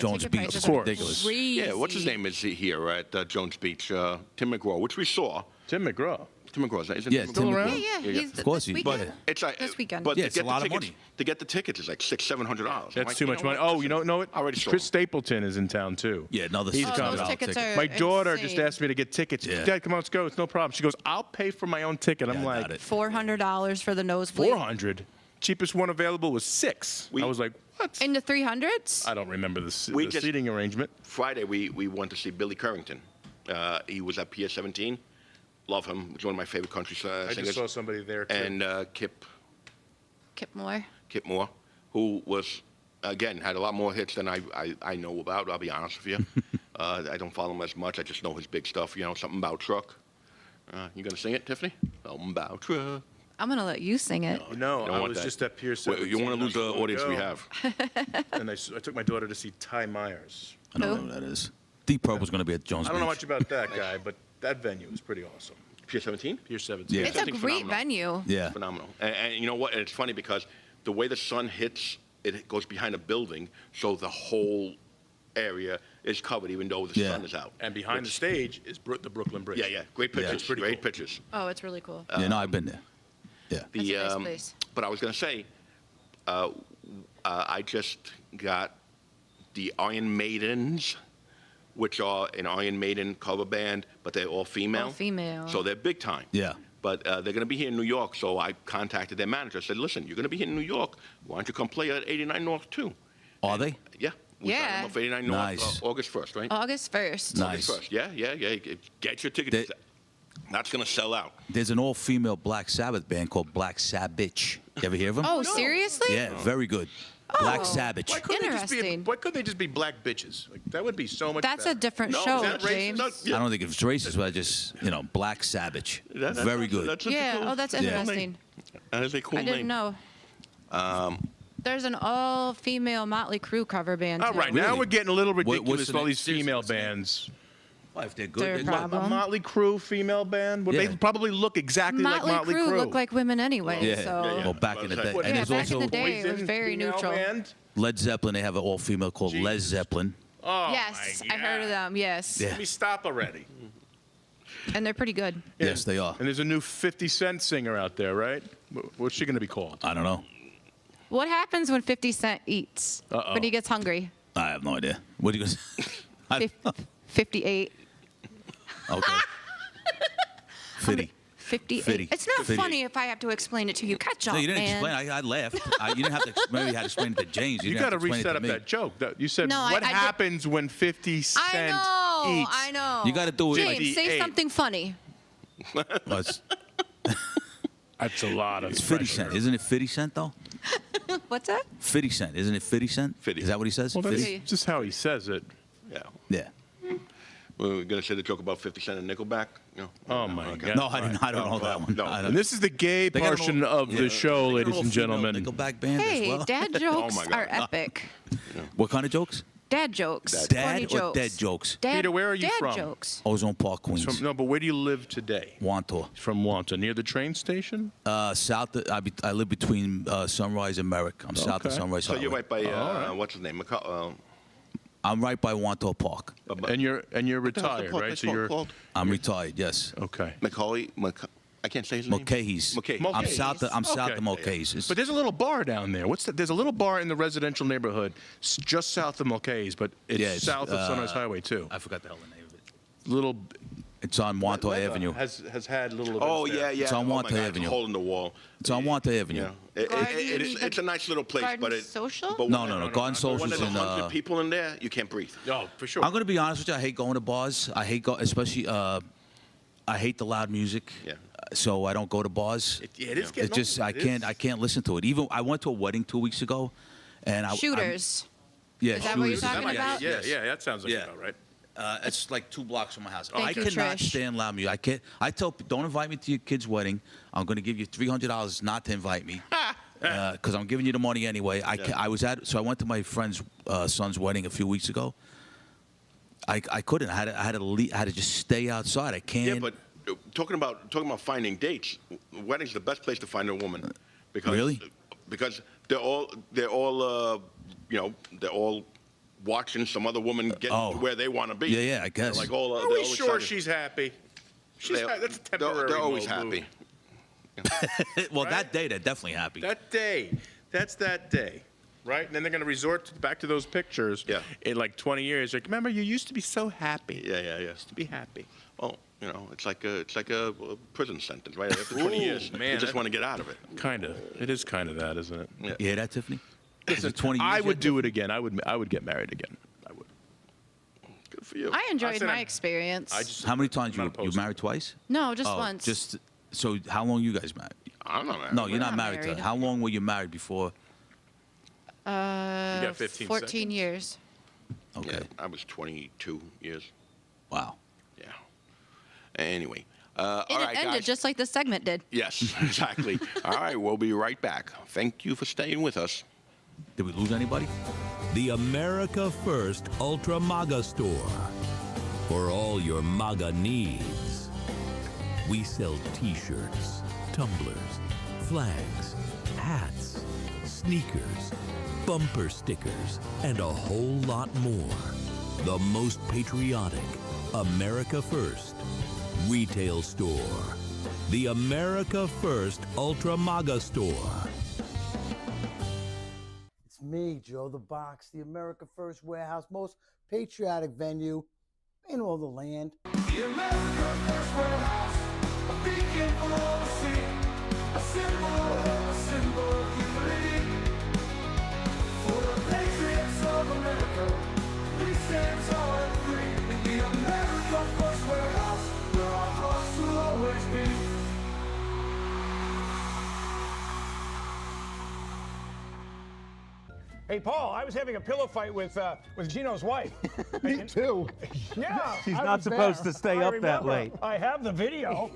Jones ticket Beach. prices It's are ridiculous. Yeah, what's his name is here at Jones Beach? Tim McGraw, which we saw. Tim McGraw. Tim McGraw, isn't Yeah, Tim Tim McGraw? McGraw. Yeah, he's Of course this he- weekend. but- It's like This weekend. But Yeah, to it's get a lot the of tickets, money. To get the tickets is like $600-700. That's too much money. Oh, you know what? Already sold. Chris Stapleton is in town too. Yeah, another He's $600 coming. Those tickets are My daughter just insane. asked me to get tickets. Yeah. Dad, come on, let's go. It's no problem. She goes, I'll pay for my own ticket. I'm Yeah, I like, got it. $400 for the nosebleed. 400. Cheapest one available was $6. I was like, what? In the 300s? I don't remember the just- seating arrangement. Friday, we went to see Billy Currington. He was at Pier 17. Love him. He's one of my favorite country I singers. just saw somebody there too. And Kip Moore, who was, again, had a lot more hits than I know about, I'll be honest with you. I don't follow him as much. I just know his big stuff, something about truck. You going to sing it, Tiffany? Something about truck. I'm going to let you sing it. No, don't I want was that. just at Pier Wait, 17. you want to lose the Not so long audience we ago. have. And I took my daughter to see Ty Myers. I don't know who that is. Deep Purple's going to be at Jones I don't know Beach. much about that guy, but that venue is pretty awesome. Pier 17? Pier 17. Yeah. It's a great venue. Yeah. Phenomenal. And you know what? And it's funny because the way the sun hits, it goes behind a building, so the whole area is covered even though the sun is out. And behind the stage is the Brooklyn Bridge. Yeah. Great pictures. It's pretty Great cool. pictures. Oh, it's really cool. Yeah, no, I've been there. Yeah. That's a nice place. But I was going to say, I just got the Iron Maidens, which are an Iron Maiden cover band, but they're all female. All female. So they're big time. Yeah. But they're going to be here in New York, so I contacted their manager. I said, listen, you're going to be here in New York. Why don't you come play at 89 North too? Are they? Yeah. We signed Yeah. them up for 89 North Nice. August 1st, right? August 1st. Nice. August 1st. Yeah. Get your tickets. That's going to sell out. There's an all-female Black Sabbath band called Black Sabbath. You ever hear of them? Oh, seriously? Yeah, very good. Black Sabbath. Why couldn't Interesting. why couldn't they just be black bitches? Like, that would be so much That's better. a different No, show, is that racist? James. No, I don't think it's racist, but I just, Black Sabbath. Very good. That's a Yeah. cool- Oh, that's Yeah. interesting. That is a cool I name. didn't know. There's an all-female Motley Crue cover band. All too. right, now Really? we're getting a little what's ridiculous the with all name? these female bands. Well, if they're Their good, problem. A Motley Crue female band? Well, Yeah. they probably look exactly Motley, like Motley Crue Crue. look like women anyway. Yeah. So. Well, back in the day. What, And Yeah, there's back in also the day, it was Poison very female neutral. band? Led Zeppelin. They have an all-female called Led Zeppelin. Oh, Yes, my I heard of God. them. Yes, Yeah. Let me stop already. and they're pretty good. Yes, they are. And there's a new 50 Cent singer out there, right? What's she going to be called? I don't know. What happens when 50 Cent eats? Uh-oh. When he gets hungry? I have no idea. What are you going to say? 58. Okay. 50. 58. 50. It's not 50. funny if I have to explain it to you. Catch up, No, you didn't man. explain. I laughed. You didn't have to. Maybe you had to explain it to James. You didn't got to have explain it reset to up me. that joke. You said, No, what I did- happens when 50 Cent eats? I know. You got to do it. James, say 58. something funny. Well, it's That's a lot of it's 50 pressure. Cent. Isn't it 50 Cent, though? What's that? 50 Cent. Isn't it 50 Cent? 50. Is that what he says? Well, that's 50? just how he says it. Yeah. Yeah. We're going to say the joke about 50 Cent and Nickelback? Oh, my God. No, I don't know that one. No. I don't- And this is the gay They got an portion old- of yeah, the show, they got an ladies old and female gentlemen. Nickelback band Hey, as well. dad jokes my God. are epic. What kind of jokes? Dad jokes. funny Dad or jokes. dead jokes? Dad, Peter, where are you dad from? jokes. Ozone Park, Queens. No, but where do you live today? Wantor. From Wanta, near the train station? South. I live between Sunrise and Merrick. I'm south of Okay. Sunrise. So you're Highway. right by, what's his name? I'm right by Wantor Park. And you're What the hell's the retired, park right? that's So you're called? I'm retired. Yes. okay. Macaulay. I can't say his name. Mulcahy's. Mulcahy. I'm south of Okay. Mulcahy's. But there's a little bar down there. There's a little bar in the residential neighborhood just south of Mulcahy's, but it's south of Sunrise Highway too. I forgot the hell the name of it. Little. It's on Wantagh Avenue. Has had little. Oh events there. yeah. It's on oh, Wantagh my God, Avenue. It's a hole in the wall. It's on Wantagh Avenue. Yeah. It's a nice little place, Garden but it. Social? But No. Garden Social's When there's in. 100 people in there, you can't breathe. Oh, for sure. I'm going to be honest with you. I hate going to bars. I hate especially. I hate the loud music. Yeah. So I don't go to bars. It is getting It's just old. I can't listen to it. Even I went to a wedding 2 weeks ago, and Shooters. Yeah, Is that what you're Shooters. talking about? Yeah, that sounds like Yeah. about right. It's like 2 blocks from my house. Thank I you, cannot Trish. stand loud music. I can't. I tell people, don't invite me to your kid's wedding. I'm going to give you $300 not to invite me because I'm giving you the money anyway. I went to my friend's son's wedding a few weeks ago. I couldn't. I had to just stay outside. I can't. Yeah, but talking about finding dates, wedding's the best place to find a woman. Because, Really? Because they're all watching some other woman get to where they want to be. Yeah, I guess. They're like all, Are they're we all sure excited. she's happy? That's a temporary. They're always move. happy. Well, that day they're definitely happy. That day. That's that day. Right? And then they're going to resort back to those pictures in like 20 years. Like, remember, you used to be so happy. Yeah. Used to be happy. Well, it's like a prison sentence, right? After 20 years, man, you just want to get out of it. Kind of. It is kind of that, isn't it? Yeah. You hear that, Tiffany? Listen, 20 years I would yet, do it again. I would get married again. I would. Good for you. I enjoyed said my I'm- experience. How many times I'm you not opposed. married twice? No, just Oh, once. So how long you guys married? I'm not married. No, you're We're not not married. married. How long were you married before? You got 15 14 seconds. years. Okay. Yeah, I was 22 years. Wow. Yeah. Anyway. And all it right, ended guys. just like the segment did. Yes, exactly. All right, we'll be right back. Thank you for staying with us. Did we lose anybody? The America First Ultra MAGA Store. For all your MAGA needs. We sell t-shirts, tumblers, flags, hats, sneakers, bumper stickers, and a whole lot more. The most patriotic America First retail store. The America First Ultra MAGA Store. It's me, Joe the Box, the America First Warehouse, most patriotic venue in all the land. The America First Warehouse, a beacon for all to see, a symbol of unity. For the patriots of America, we stand tall and free. In the America First Warehouse, where our hearts will always be. Hey, Paul, I was having a pillow fight with Gino's wife. Me too. Yeah. She's I not was supposed there. to stay I up that remember. late. I have the video.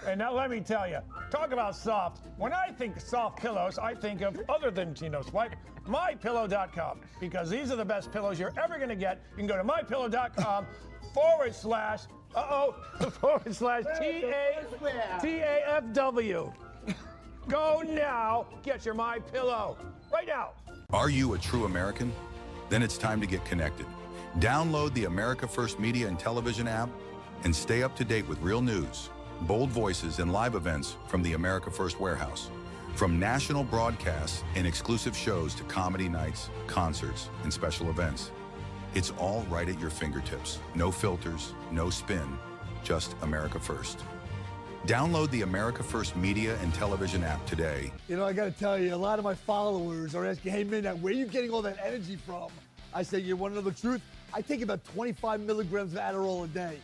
And now let me tell you, talk about soft. When I think soft pillows, I think of other than Gino's wife, mypillow.com. Because these are the best pillows you're ever going to get. You can go to mypillow.com /TAFW. Go now, get your My Pillow right now. Are you a true American? Then it's time to get connected. Download the America First Media and Television app and stay up to date with real news, bold voices, and live events from the America First Warehouse. From national broadcasts and exclusive shows to comedy nights, concerts, and special events. It's all right at your fingertips. No filters, no spin, just America First. Download the America First Media and Television app today. You know, I got to tell you, a lot of my followers are asking, hey, Midnight, where are you getting all that energy from? I say, you want to know the truth? I take about 25 milligrams of Adderall a day.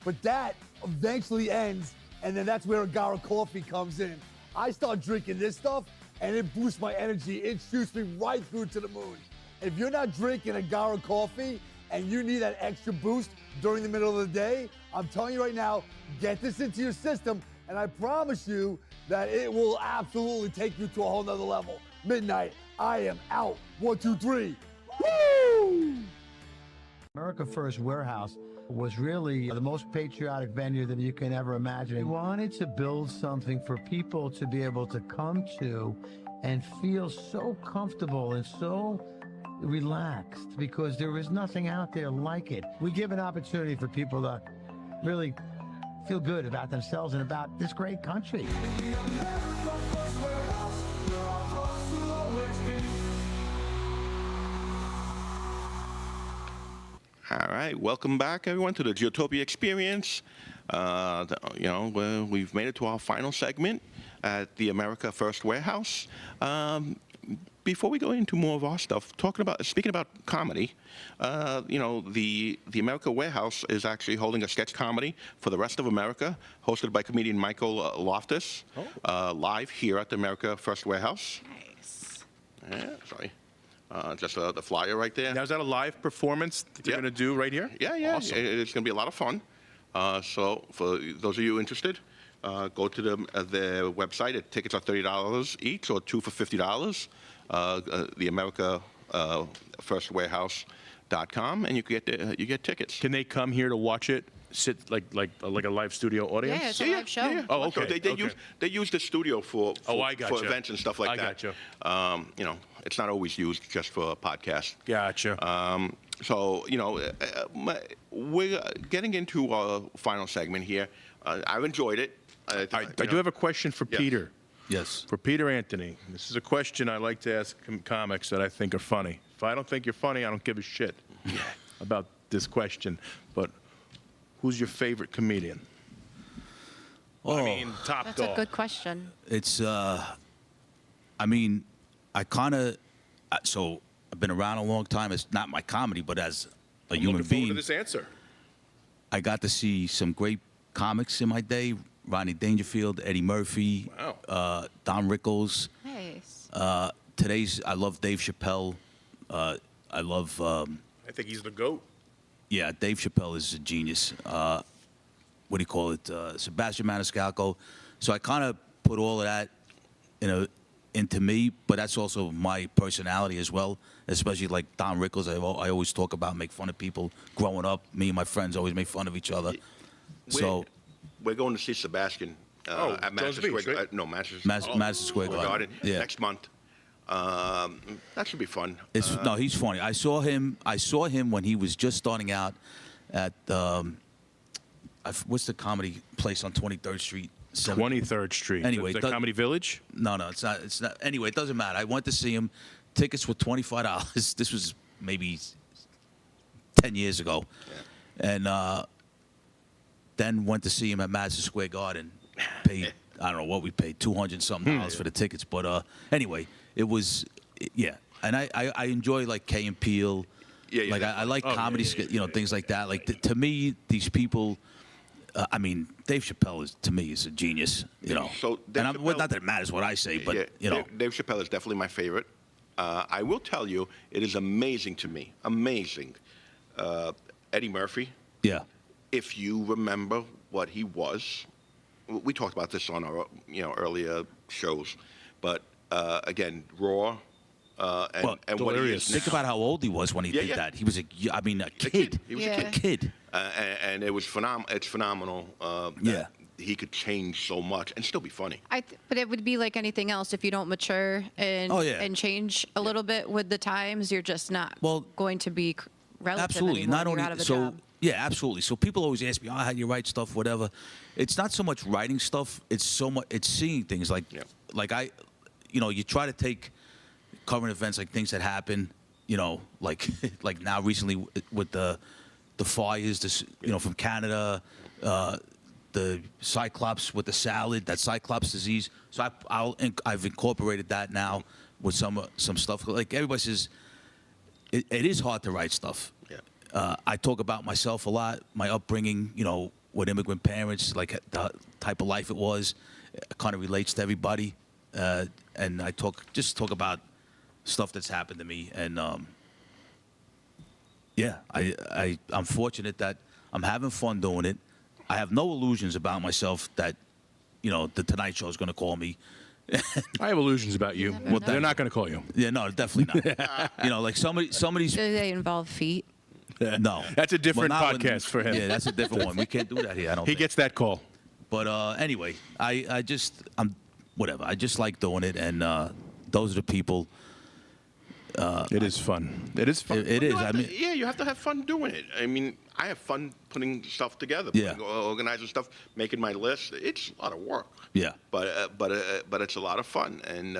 But that eventually ends, and then that's where Agara coffee comes in. I start drinking this stuff, and it boosts my energy. It shoots me right through to the moon. If you're not drinking Agara coffee, and you need that extra boost during the middle of the day, I'm telling you right now, get this into your system, and I promise you that it will absolutely take you to a whole nother level. Midnight, I am out. 1, 2, 3. Woo! America First Warehouse was really the most patriotic venue that you can ever imagine. We wanted to build something for people to be able to come to and feel so comfortable and so relaxed, because there is nothing out there like it. We give an opportunity for people to really feel good about themselves and about this great country. All right, welcome back, everyone, to the Giotopia experience. We've made it to our final segment at the America First Warehouse. Before we go into more of our stuff, speaking about comedy, the America Warehouse is actually holding a sketch comedy for the rest of America, hosted by comedian Michael Loftus, live here at the America First Warehouse. Nice. Yeah, sorry. Just the flyer right there. Now, is that a live performance that you're going to do right here? Yeah. Awesome. It's going to be a lot of fun. So for those of you interested, go to their website. Tickets are $30 each, or two for $50. The America First Warehouse.com, and you get tickets. Can they come here to watch it? Sit like a live studio audience? Yeah, it's a live show. Yeah. Oh, okay. So they use the studio for I gotcha. for events and stuff like that. I gotcha. It's not always used just for a podcast. Gotcha. We're getting into our final segment here. I've enjoyed it. I do have a question for Peter. Yes. For Peter Anthony. This is a question I like to ask comics that I think are funny. If I don't think you're funny, I don't give a shit about this question. But who's your favorite comedian? Oh, I mean, top That's dog. a good question. It's, so I've been around a long time. It's not my comedy, but as a human Looking forward being, to this answer. I got to see some great comics in my day. Rodney Dangerfield, Eddie Murphy, Don Rickles. Nice. I love Dave Chappelle. I love, I think he's the GOAT. yeah, Dave Chappelle is a genius. What do you call it? Sebastian Maniscalco. So I kind of put all of that into me, but that's also my personality as well, especially like Don Rickles. I always talk about, make fun of people growing up. Me and my friends always make fun of each other. We're going to see Sebastian at Madison Square Garden. No, Madison Square Garden. Yeah. Next month. That should be fun. No, he's funny. I saw him when he was just starting out at what's the comedy place on 23rd Street? 23rd Street. Anyway, the Comedy Village? No, it's not. It's not. Anyway, it doesn't matter. I went to see him. Tickets were $25. This was maybe 10 years ago, and then went to see him at Madison Square Garden. Paid I don't know what we paid, $200-something for the tickets. But anyway, it was and I enjoy like Kay and Peele. Like I like comedy, things like that. Like to me, these people. I mean, Dave Chappelle is a genius, So and not that it matters what I say, but Dave Chappelle is definitely my favorite. I will tell you, it is amazing to me. Amazing. Eddie Murphy. Yeah. If you remember what he was, we talked about this on our earlier shows, but again, raw. And what he is now. Think about how old he was when he did that. He was a kid. He was a kid. And it was phenomenal. It's phenomenal that he could change so much and still be funny. But it would be like anything else. If you don't mature and change a little bit with the times, you're just not going to be relative absolutely. anymore. Not You're only out of a so. job. Yeah, absolutely. So people always ask me, how do you write stuff, whatever. It's not so much writing stuff. It's so much. It's seeing things like you try to take current events, like things that happen, like now recently with the fires, from Canada, the Cyclops with the salad, that Cyclops disease. So I've incorporated that now with some stuff. Like everybody says, it is hard to write stuff. Yeah. I talk about myself a lot, my upbringing, with immigrant parents, like the type of life it was. It kind of relates to everybody, and I talk about stuff that's happened to me, and I'm fortunate that I'm having fun doing it. I have no illusions about myself that the Tonight Show is going to call me. I have illusions about you. Well, they're not going to call you. Yeah, no, definitely not. Like somebody's. Do they involve feet? No, that's a different podcast for him. Yeah, that's a different one. We can't do that here. I don't. He gets that call. But anyway, I'm whatever. I just like doing it, and those are the people. It is fun. It is fun. It is. You have to have fun doing it. I mean, I have fun putting stuff together, organizing stuff, making my list. It's a lot of work. Yeah. But it's a lot of fun, and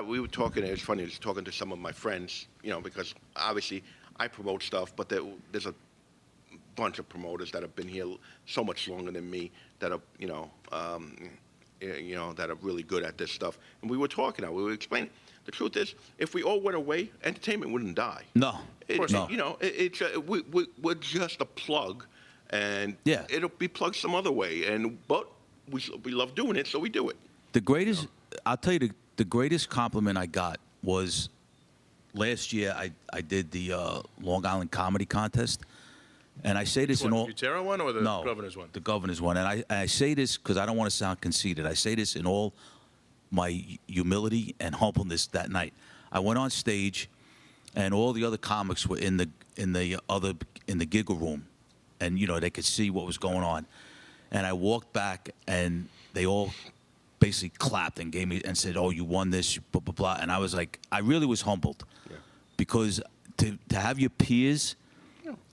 we were talking. It's funny. I was talking to some of my friends, because obviously I promote stuff, but there's a bunch of promoters that have been here so much longer than me that are, that are really good at this stuff. And we were talking. We were explaining. The truth is, if we all went away, entertainment wouldn't die. No. We're just a plug, and Yeah. it'll be plugged some other way. But we love doing it, so we do it. The greatest, I'll tell you, the greatest compliment I got was last year. I did the Long Island Comedy Contest, and I say this in all. The Butera one or the governor's one? The governor's one, and I say this because I don't want to sound conceited. I say this in all my humility and humbleness. That night, I went on stage, and all the other comics were in the giggle room, and they could see what was going on, and I walked back, and they all basically clapped and gave me and said, "Oh, you won this," blah blah blah. And I was like, I really was humbled, because to have your peers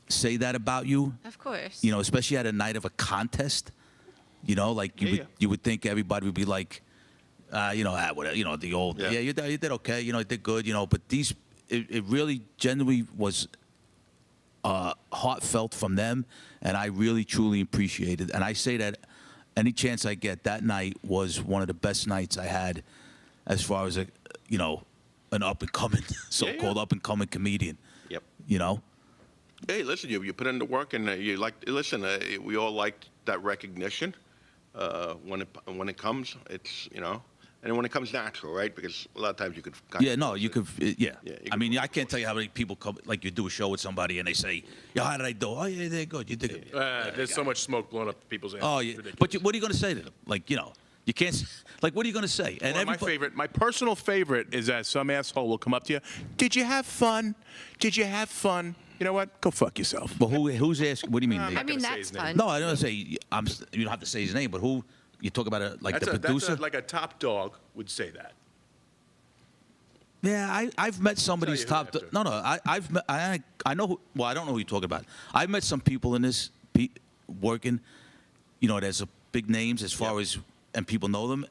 say that about you, Of course. especially at a night of a contest, like you would think everybody would be like, whatever, the old, you did okay, you did good, but it really genuinely was heartfelt from them, and I really truly appreciated it. And I say that any chance I get, that night was one of the best nights I had as far as an up-and-coming, so-called up-and-coming comedian. Yep. Hey, listen, you put in the work, and we all like that recognition when it comes. It's and when it comes natural, right? Because a lot of times you could. You could. I mean, I can't tell you how many people come. Like you do a show with somebody, and they say, "Yeah, how did I do?" "Oh, yeah, they're good. You did it." There's so much smoke blowing up people's ass. Oh, yeah. But what are you going to say to them? Like, you can't. Like, what are you going to say? And my personal favorite is that some asshole will come up to you. Did you have fun? Did you have fun? You know what? Go fuck yourself. Well, who's asking? What do you mean? I mean, that's fun. No, I don't say. You don't have to say his name, but who? You talk about it like the producer? Like a top dog would say that. Yeah, I've met somebody's top. I know. Well, I don't know who you're talking about. I've met some people in this working. There's a big names as far as, and people know them,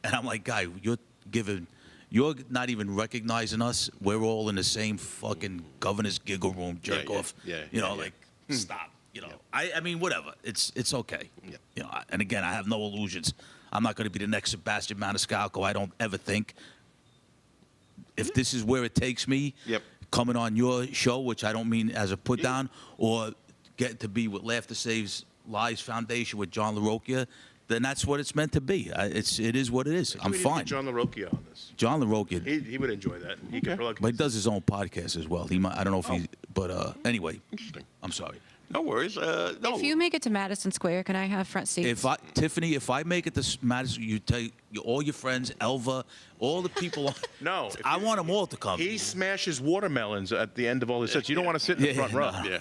and I'm like, guy, you're not even recognizing us. We're all in the same fucking governor's giggle room, jerk off. Stop. I mean, whatever. It's okay. And again, I have no illusions. I'm not going to be the next Sebastian Maniscalco. I don't ever think. If this is where it takes me, coming on your show, which I don't mean as a put down, or get to be with Laughter Saves Lives Foundation with John LaRocchia, then that's what it's meant to be. It is what it is. I'm fine. John LaRocchia on this. John LaRocchia. He would enjoy that. He could plug. But he does his own podcast as well. I don't know if he. But anyway. Interesting. I'm sorry. No worries. No. If you make it to Madison Square, can I have front seats? Tiffany, if I make it to Madison, you tell all your friends, Elva, all the people. No. I want them all to come. He smashes watermelons at the end of all his sets. You don't want to sit in the front row. Yeah.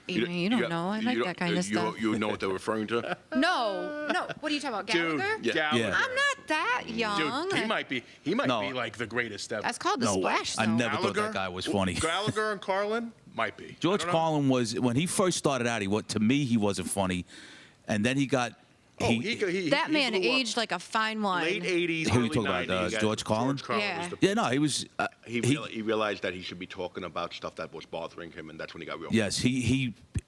You don't know. I like that kind of stuff. You know what they're referring to? No. What are you talking about, Gallagher? Dude, Gallagher. I'm not that young. Dude, he might be like the greatest ever. That's called the Splash I Zone. never thought that guy was funny. Gallagher and Carlin might be. George Carlin was, when he first started out, to me he wasn't funny, and then he got. That man aged like a fine wine. Late 80s, Who are early you talking about? 90s. George Carlin? Yeah. Yeah, no, he was. He realized that he should be talking about stuff that was bothering him, and that's when he got real. Yes,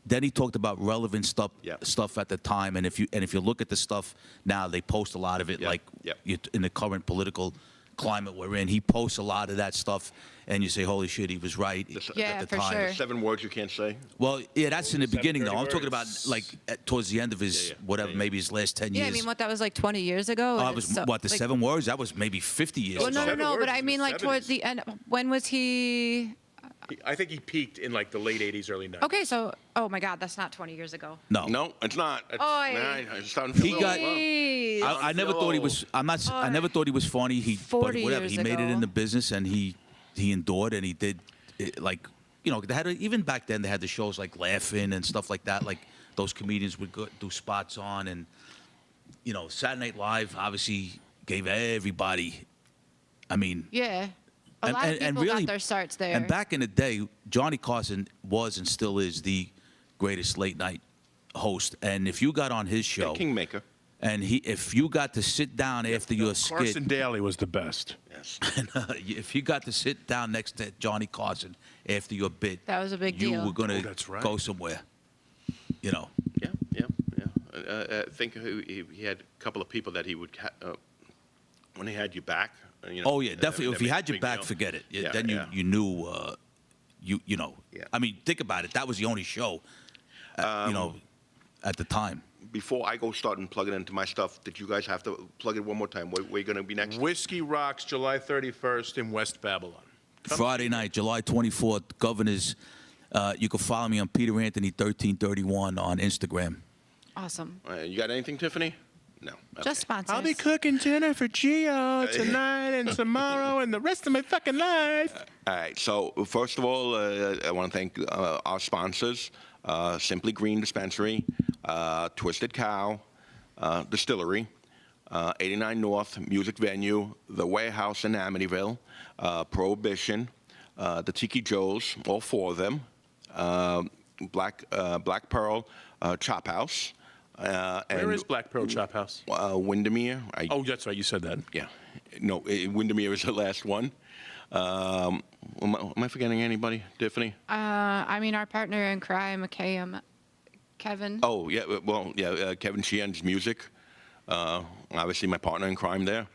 then he talked about relevant stuff at the time, and if you look at the stuff now, they post a lot of it, in the current political climate we're in. He posts a lot of that stuff, and you say, "Holy shit, he was right." Yeah, at the for time. sure. The 7 words you can't say. Well, yeah, that's in the beginning though. I'm 30 talking about like towards the end of his maybe his last 10 years. Yeah, I mean, that was like 20 years ago? Oh, it was the 7 words? That was maybe 50 years Well, ago. no, but I mean like towards the end. When was he? I think he peaked in like the late 80s, early 90s. Okay, so, oh my God, that's not 20 years ago. No, it's not. It's, it's starting to He feel got. low. I never thought he was. I never thought he was funny. But 40 whatever. years He made it ago. in the business, and he endured, and he did. They had even back then they had the shows like Laughing and stuff like that. Like those comedians would do spots on, and Saturday Night Live obviously gave everybody. I mean, Yeah. A lot of people got their starts there. And back in the day, Johnny Carson was and still is the greatest late night host. And if you got on his show, Kingmaker. And if you got to sit down after your skit, Carson Daly was the best. Yes. And, if you got to sit down next to Johnny Carson after your bit, that was a big you deal. were going to that's right. go somewhere. You know. Yeah. I think he had a couple of people that he would when he had you back. You know, Oh yeah, definitely. that If he made a had your big back, deal. forget it. Yeah, Then yeah. you knew. You know. Yeah. I mean, think about it. That was the only show. You know, at the time. Before I go start and plug it into my stuff, did you guys have to plug it one more time? Where you going to be next? Whiskey Rocks, July 31st in West Babylon. Friday night, July 24th, Governor's. You can follow me on Peter Anthony 1331 on Instagram. Awesome. You got anything, Tiffany? No. Just sponsors. I'll be cooking dinner for Gio tonight and tomorrow and the rest of my fucking life. All right. So first of all, I want to thank our sponsors: Simply Green Dispensary, Twisted Cow Distillery, 89 North Music Venue, The Warehouse in Amityville, Prohibition, the Tiki Joe's, all four of them, Black Pearl Chop House. Where is Black Pearl Chop House? Windermere. Oh, that's right. You said that. Yeah. No, Windermere is the last one. Am I forgetting anybody, Tiffany? I mean, our partner in crime, Kevin. Oh, yeah. Well, yeah, Kevin Sheehan's music. Obviously, my partner in crime there.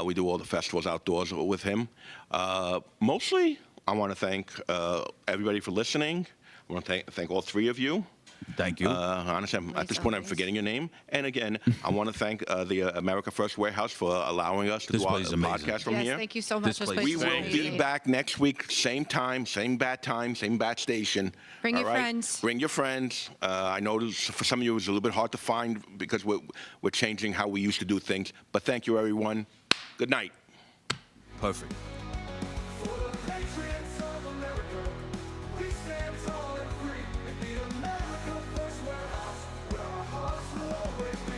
We do all the festivals outdoors with him. Mostly, I want to thank everybody for listening. I want to thank all three of you. Thank you. Honestly, at this point, I'm forgetting your name. And again, I want to thank the America First Warehouse for allowing us to This do our place is amazing. podcast from Yes, here. thank you so much. This place We is will amazing. be back next week, same time, same bat station. Bring All your right? friends. Bring your friends. I know for some of you it was a little bit hard to find because we're changing how we used to do things. But thank you, everyone. Good night. Perfect. Patriots of America, we stand tall and free in the America First Warehouse, where our hearts will always be.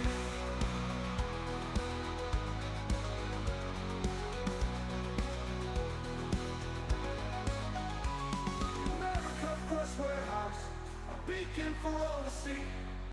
America First Warehouse, a beacon for all to see.